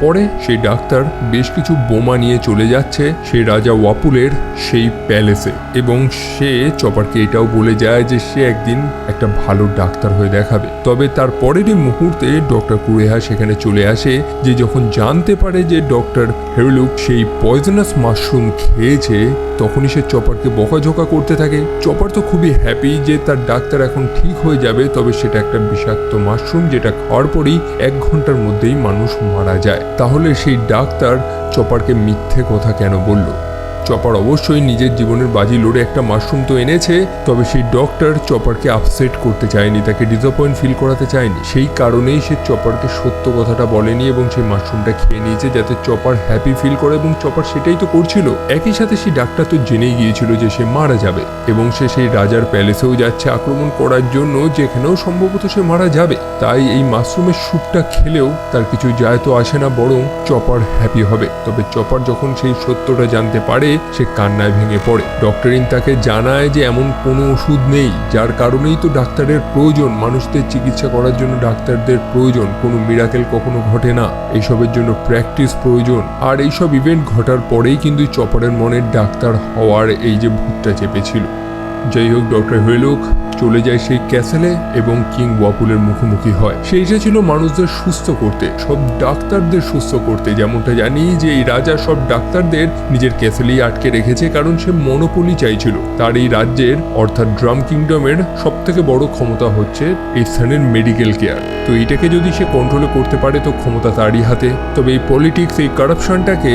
পরে সেই ডাক্তার বেশ কিছু বোমা নিয়ে চলে যাচ্ছে সেই রাজা ওয়াপুলের সেই প্যালেসে এবং সে চপারকে এটাও বলে যায় যে সে একদিন একটা ভালো ডাক্তার হয়ে দেখাবে। তবে তার পরেরই মুহূর্তে ডক্টর কুরেহা সেখানে চলে আসে, যে যখন জানতে পারে যে ডক্টর হেরলুক সেই পয়জনাস মাশরুম খেয়েছে, তখনই সে চপারকে বকাঝকা করতে থাকে। চপার তো খুবই হ্যাপি যে তার ডাক্তার এখন ঠিক হয়ে যাবে, তবে সেটা একটা বিষাক্ত মাশরুম, যেটা খাওয়ার পরেই 1 ঘন্টার মধ্যেই মানুষ মারা যায়। তাহলে সেই ডাক্তার চপারকে মিথ্যে কথা কেন বলল? চপার অবশ্যই নিজের জীবনের বাজি লড়ে একটা মাশরুম তো এনেছে, তবে সেই ডক্টর চপারকে আপসেট করতে চায়নি, তাকে ডিসঅ্যাপয়েন্ট ফিল করাতে চায়নি। সেই কারণেই সে চপারকে সত্য কথাটা বলেনি এবং সেই মাশরুমটা খেয়ে নিয়েছে যাতে চপার হ্যাপি ফিল করে, এবং চপার সেটাই তো করছিল। একই সাথে সেই ডাক্তার তো জেনেই গিয়েছিল যে সে মারা যাবে এবং সে সেই রাজার প্যালেসেও যাচ্ছে আক্রমণ করার জন্য, যেখানেও সম্ভবত সে মারা যাবে। তাই এই মাশরুমের স্যুপটা খেলেও তার কিছু যায় তো আসে না, বরং চপার হ্যাপি হবে। তবে চপার যখন সেই সত্যটা জানতে পারে, সে কান্নায় ভেঙে পড়ে। ডক্টরিন তাকে জানায় যে এমন কোনো ওষুধ নেই, যার কারণেই তো ডাক্তারের প্রয়োজন, মানুষদের চিকিৎসা করার জন্য ডাক্তারদের প্রয়োজন। কোনো মিরাকেল কখনো ঘটে না, এইসবের জন্য প্র্যাকটিস প্রয়োজন। আর এইসব ইভেন্ট ঘটার পরেই কিন্তু চপারের মনে ডাক্তার হওয়ার এই যে ভূতটা চেপেছিল। যাই হোক, ডক্টর হেরলুক চলে যায় সেই ক্যাসেলে এবং কিং ওয়াপুলের মুখোমুখি হয়। সে এসেছিল মানুষদের সুস্থ করতে, সব ডাক্তারদের সুস্থ করতে। যেমনটা জানি যে এই রাজা সব ডাক্তারদের নিজের ক্যাসেলেই আটকে রেখেছে, কারণ সে মনোপলি চাইছিল। তার এই রাজ্যের অর্থাৎ ড্রাম কিংডমের সব থেকে বড় ক্ষমতা হচ্ছে এই স্থানের মেডিকেল কেয়ার। তো এইটাকে যদি সে কন্ট্রোলে করতে পারে তো ক্ষমতা তারই হাতে। তবে এই পলিটিক্স, এই কারাপশনটাকে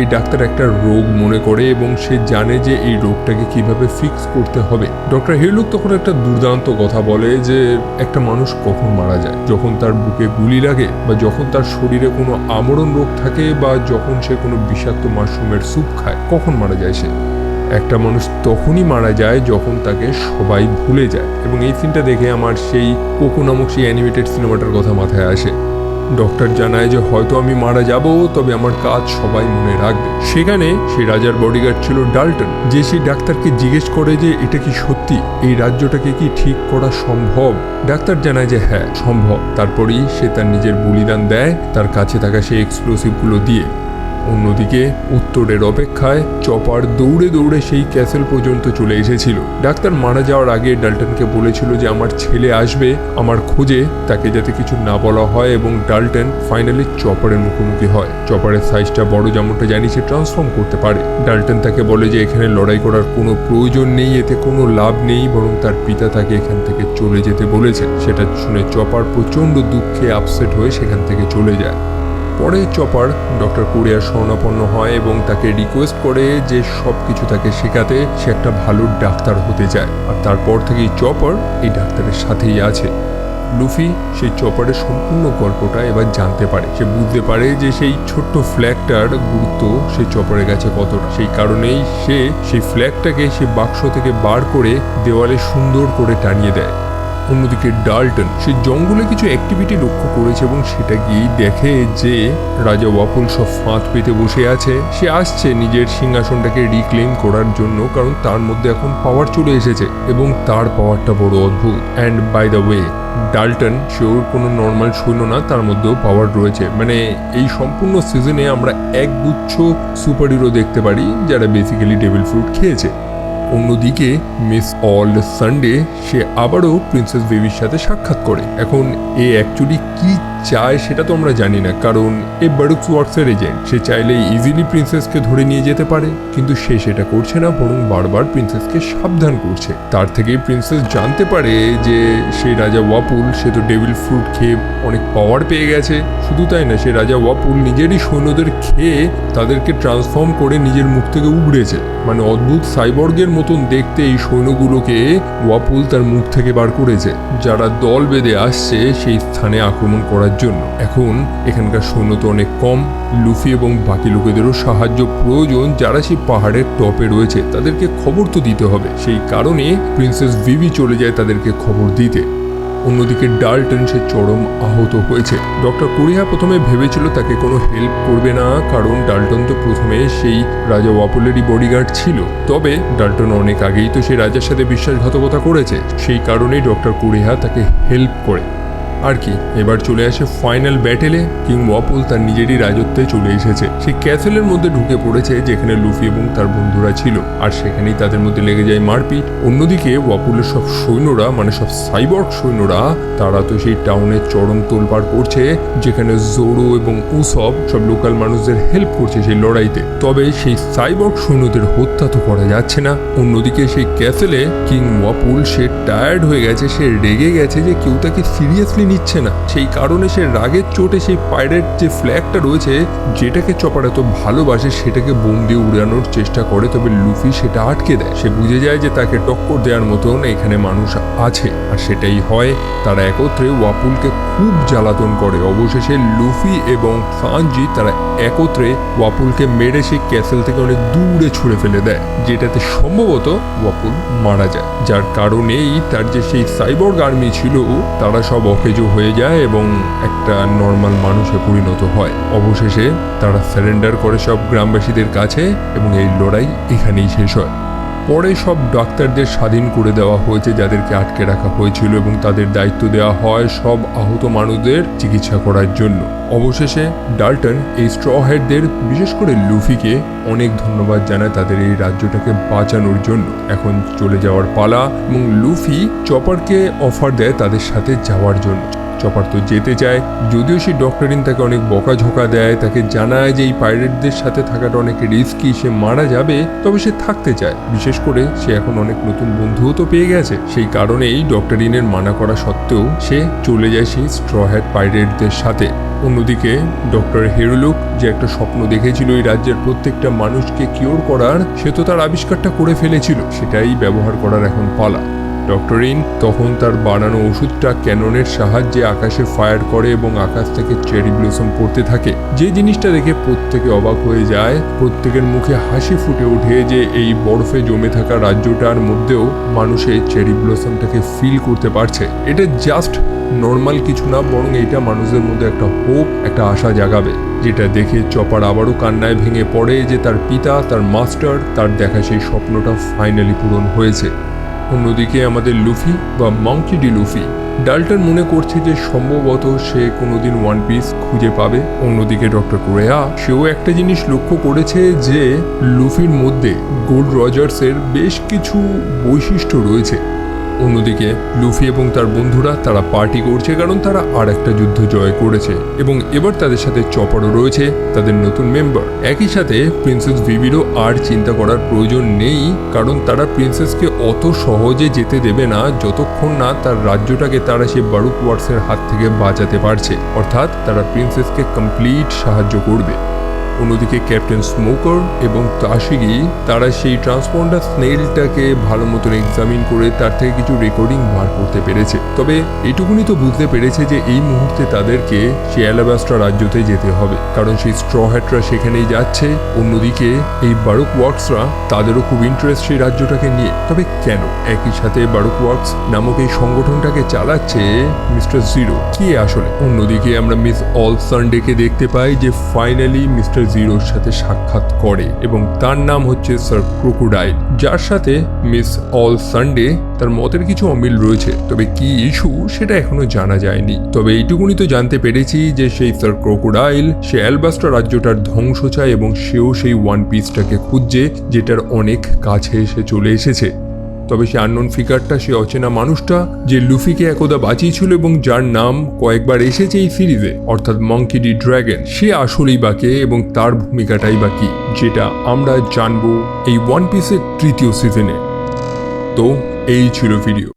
এই ডাক্তার একটা রোগ মনে করে এবং সে জানে যে এই রোগটাকে কিভাবে ফিক্স করতে হবে। ডক্টর হেরলুক তখন একটা দুর্দান্ত কথা বলে যে একটা মানুষ কখন মারা যায়, যখন তার বুকে গুলি লাগে, বা যখন তার শরীরে কোনো আমরণ রোগ থাকে, বা যখন সে কোনো বিষাক্ত মাশরুমের স্যুপ খায়। কখন মারা যায় সে? একটা মানুষ তখনই মারা যায় যখন তাকে সবাই ভুলে যায়। এবং এই সিনটা দেখে আমার সেই কোকো নামক সেই অ্যানিমেটেড সিনেমাটার কথা মাথায় আসে। ডক্টর জানায় যে হয়তো আমি মারা যাব, তবে আমার কাজ সবাই মনে রাখবে। সেখানে সেই রাজার বডিগার্ড ছিল ডাল্টন, যে সেই ডাক্তারকে জিজ্ঞেস করে যে এটা কি সত্যি, এই রাজ্যটাকে কি ঠিক করা সম্ভব? ডাক্তার জানায় যে হ্যাঁ সম্ভব। তারপরেই সে তার নিজের বলিদান দেয় তার কাছে থাকা সেই এক্সপ্লোসিভগুলো দিয়ে। অন্যদিকে উত্তরের অপেক্ষায় চপার দৌড়ে দৌড়ে সেই ক্যাসেল পর্যন্ত চলে এসেছিল। ডাক্তার মারা যাওয়ার আগে ডাল্টনকে বলেছিল যে আমার ছেলে আসবে আমার খোঁজে, তাকে যাতে কিছু না বলা হয়, এবং ডাল্টন ফাইনালি চপারের মুখোমুখি হয়। চপারের সাইজটা বড় যেমনটা জানি সে ট্রান্সফর্ম করতে পারে। ডাল্টন তাকে বলে যে এখানে লড়াই করার কোনো প্রয়োজন নেই, এতে কোনো লাভ নেই, বরং তার পিতা তাকে এখান থেকে চলে যেতে বলেছে। সেটা শুনে চপার প্রচন্ড দুঃখে আপসেট হয়ে সেখান থেকে চলে যায়। পরে চপার ডক্টর কোরিয়ার শরণাপন্ন হয় এবং তাকে রিকোয়েস্ট করে যে সব কিছু তাকে শেখাতে, সে একটা ভালো ডাক্তার হতে চায়। আর তারপর থেকেই চপার এই ডাক্তারের সাথেই আছে। লুফি সেই চপারের সম্পূর্ণ গল্পটা এবার জানতে পারে। সে বুঝতে পারে যে সেই ছোট্ট ফ্ল্যাগটার গুরুত্ব সেই চপারের কাছে কতটা। সেই কারণেই সে সেই ফ্ল্যাগটাকে সে বাক্স থেকে বার করে দেওয়ালে সুন্দর করে টানিয়ে দেয়। অন্যদিকে ডাল্টন সে জঙ্গলে কিছু অ্যাক্টিভিটি লক্ষ্য করেছে এবং সেটা গিয়েই দেখে যে রাজা ওয়াপল সব ফাঁদ পেতে বসে আছে। সে আসছে নিজের সিংহাসনটাকে রিক্লেম করার জন্য, কারণ তার মধ্যে এখন পাওয়ার চলে এসেছে এবং তার পাওয়ারটা বড় অদ্ভুত। And by the way, Dalton সে ওর কোনো নর্মাল সৈন্য না, তার মধ্যেও পাওয়ার রয়েছে। মানে এই সম্পূর্ণ সিজনে আমরা একগুচ্ছ সুপার হিরো দেখতে পারি যারা বেসিক্যালি ডেভিল ফ্রুট খেয়েছে। অন্যদিকে মিস অল সানডে সে আবারও প্রিন্সেস বেবির সাথে সাক্ষাৎ করে। এখন এ অ্যাকচুয়ালি কি চায় সেটা তো আমরা জানি না, কারণ এ বারুকস ওয়ার্কসের এজেন্ট। সে চাইলে ইজিলি প্রিন্সেসকে ধরে নিয়ে যেতে পারে, কিন্তু সে সেটা করছে না, বরং বারবার প্রিন্সেসকে সাবধান করছে। তার থেকে প্রিন্সেস জানতে পারে যে সেই রাজা ওয়াপুল সে তো ডেভিল ফ্রুট খেয়ে অনেক পাওয়ার পেয়ে গেছে। শুধু তাই না, সে রাজা ওয়াপুল নিজেরই সৈন্যদের খেয়ে তাদেরকে ট্রান্সফর্ম করে নিজের মুখ থেকে উগড়েছে। মানে অদ্ভুত সাইবর্গের মতন দেখতে এই সৈন্যগুলোকে ওয়াপুল তার মুখ থেকে বার করেছে, যারা দল বেঁধে আসছে সেই স্থানে আক্রমণ করার জন্য। এখন এখানকার সৈন্য তো অনেক কম, লুফি এবং বাকি লোকেদেরও সাহায্য প্রয়োজন যারা সেই পাহাড়ের টপে রয়েছে। তাদেরকে খবর তো দিতে হবে, সেই কারণে প্রিন্সেস ভিভি চলে যায় তাদেরকে খবর দিতে। অন্যদিকে ডাল্টন সে চরম আহত হয়েছে। ডক্টর কোরিয়া প্রথমে ভেবেছিল তাকে কোনো হেল্প করবে না, কারণ ডাল্টন তো প্রথমে সেই রাজা ওয়াপলেরই বডিগার্ড ছিল। তবে ডাল্টন অনেক আগেই তো সেই রাজার সাথে বিশ্বাসঘাতকতা করেছে, সেই কারণেই ডক্টর কোরিয়া তাকে হেল্প করে। আর কি, এবার চলে আসে ফাইনাল ব্যাটেলে। কিং ওয়াপল তার নিজেরই রাজত্বে চলে এসেছে। সেই ক্যাসেলের মধ্যে ঢুকে পড়েছে যেখানে লুফি এবং তার বন্ধুরা ছিল, আর সেখানেই তাদের মধ্যে লেগে যায় মারপিট। অন্যদিকে ওয়াপলের সব সৈন্যরা, মানে সব সাইবর্গ সৈন্যরা, তারা তো সেই টাউনে চরম তোলপাড় করছে, যেখানে জোরো এবং উসব সব লোকাল মানুষদের হেল্প করছে সেই লড়াইতে। তবে সেই সাইবর্গ সৈন্যদের হত্যা তো করা যাচ্ছে না। অন্যদিকে সেই ক্যাসেলে কিং ওয়াপল সে টায়ার্ড হয়ে গেছে, সে রেগে গেছে যে কেউ তাকে সিরিয়াসলি নিচ্ছে না। সেই কারণে সে রাগের চোটে সেই পাইরেট যে ফ্ল্যাগটা রয়েছে, যেটাকে চপার এত ভালোবাসে, সেটাকে বোম দিয়ে উড়ানোর চেষ্টা করে। তবে লুফি সেটা আটকে দেয়। সে বুঝে যায় যে তাকে টক্কর দেওয়ার মতন এখানে মানুষ আছে, আর সেটাই হয়। তারা একত্রে ওয়াপুলকে খুব জ্বালাতন করে। অবশেষে লুফি এবং সানজি তারা একত্রে ওয়াপুলকে মেরে সেই ক্যাসেল থেকে অনেক দূরে ছুঁড়ে ফেলে দেয়, যেটাতে সম্ভবত ওয়াপুল মারা যায়। যার কারণেই তার যে সেই সাইবর্গ আর্মি ছিল তারা সব অকেজো হয়ে যায় এবং একটা নর্মাল মানুষে পরিণত হয়। অবশেষে তারা সারেন্ডার করে সব গ্রামবাসীদের কাছে এবং এই লড়াই এখানেই শেষ হয়। পরে সব ডাক্তারদের স্বাধীন করে দেওয়া হয়েছে যাদেরকে আটকে রাখা হয়েছিল, এবং তাদের দায়িত্ব দেওয়া হয় সব আহত মানুষদের চিকিৎসা করার জন্য। অবশেষে ডাল্টন এই স্ট্র হেডদের, বিশেষ করে লুফিকে অনেক ধন্যবাদ জানায় তাদের এই রাজ্যটাকে বাঁচানোর জন্য। এখন চলে যাওয়ার পালা, এবং লুফি চপারকে অফার দেয় তাদের সাথে যাওয়ার জন্য। চপার তো যেতে চায়, যদিও সেই ডক্টরিন তাকে অনেক বকাঝকা দেয়, তাকে জানায় যে এই পাইরেটদের সাথে থাকাটা অনেক রিস্কি, সে মারা যাবে। তবে সে থাকতে চায়, বিশেষ করে সে এখন অনেক নতুন বন্ধুও তো পেয়ে গেছে। সেই কারণেই ডক্টরিনের মানা করা সত্ত্বেও সে চলে যায় সেই স্ট্র হ্যাট পাইরেটদের সাথে। অন্যদিকে ডক্টর হেরোলুক যে একটা স্বপ্ন দেখেছিল এই রাজ্যের প্রত্যেকটা মানুষকে কিওর করার, সে তো তার আবিষ্কারটা করে ফেলেছিল, সেটাই ব্যবহার করার এখন পালা। ডক্টরিন তখন তার বানানো ওষুধটা ক্যাননের সাহায্যে আকাশে ফায়ার করে এবং আকাশ থেকে চেরি ব্লসম পড়তে থাকে। যে জিনিসটা দেখে প্রত্যেকে অবাক হয়ে যায়, প্রত্যেকের মুখে হাসি ফুটে ওঠে যে এই বরফে জমে থাকা রাজ্যটার মধ্যেও মানুষে চেরি ব্লসমটাকে ফিল করতে পারছে। এটা জাস্ট নর্মাল কিছু না, বরং এটা মানুষদের মধ্যে একটা হোপ, একটা আশা জাগাবে। যেটা দেখে চপার আবারও কান্নায় ভেঙে পড়ে যে তার পিতা, তার মাস্টার, তার দেখা সেই স্বপ্নটা ফাইনালি পূরণ হয়েছে। অন্যদিকে আমাদের লুফি বা মাংকি ডি লুফি ডাল্টন মনে করছে যে সম্ভবত সে কোনোদিন ওয়ান পিস খুঁজে পাবে। অন্যদিকে ডক্টর ক্রেয়া সেও একটা জিনিস লক্ষ্য করেছে যে লুফির মধ্যে গোল্ড রজার্সের বেশ কিছু বৈশিষ্ট্য রয়েছে। অন্যদিকে লুফি এবং তার বন্ধুরা তারা পার্টি করছে, কারণ তারা আর একটা যুদ্ধ জয় করেছে এবং এবার তাদের সাথে চপারও রয়েছে, তাদের নতুন মেম্বার। একই সাথে প্রিন্সেস ভিভিরও আর চিন্তা করার প্রয়োজন নেই, কারণ তারা প্রিন্সেসকে অত সহজে যেতে দেবে না যতক্ষণ না তার রাজ্যটাকে তারা সে বারুক ওয়ার্ডসের হাত থেকে বাঁচাতে পারছে। অর্থাৎ তারা প্রিন্সেসকে কমপ্লিট সাহায্য করবে। অন্যদিকে ক্যাপ্টেন স্মোকার এবং তাশিগি তারা সেই ট্রান্সপন্ডার স্নেলটাকে ভালো মতন এক্সামিন করে তার থেকে কিছু রেকর্ডিং বার করতে পেরেছে। তবে এইটুকুনি তো বুঝতে পেরেছে যে এই মুহূর্তে তাদেরকে সেই অ্যালাবাস্ট্রা রাজ্যতে যেতে হবে, কারণ সেই স্ট্র হ্যাটরা সেখানেই যাচ্ছে। অন্যদিকে এই বারুক ওয়ার্কসরা তাদেরও খুব ইন্টারেস্ট সেই রাজ্যটাকে নিয়ে। তবে কেন? একই সাথে বারুক ওয়ার্কস নামক এই সংগঠনটাকে চালাচ্ছে মিস্টার জিরো। কি আসলে? অন্যদিকে আমরা মিস অল সানডেকে দেখতে পাই যে ফাইনালি মিস্টার জিরোর সাথে সাক্ষাৎ করে এবং তার নাম হচ্ছে স্যার ক্রোকোডাইল, যার সাথে মিস অল সানডে তার মতের কিছু অমিল রয়েছে। তবে কি ইস্যু সেটা এখনো জানা যায়নি। তবে এইটুকুনি তো জানতে পেরেছি যে সেই স্যার ক্রোকোডাইল সে অ্যালবাস্ট্রা রাজ্যটার ধ্বংস চায় এবং সেও সেই ওয়ান পিসটাকে খুঁজছে, যেটার অনেক কাছে এসে চলে এসেছে। তবে সে আননোন ফিগারটা, সে অচেনা মানুষটা যে লুফিকে একদা বাঁচিয়েছিল এবং যার নাম কয়েকবার এসেছে এই সিরিজে, অর্থাৎ মাংকি ডি ড্রাগন, সে আসলেই বা কে এবং তার ভূমিকাটাই বা কি, যেটা আমরা জানবো এই ওয়ান পিসের তৃতীয় সিজনে। তো এই ছিল ভিডিও।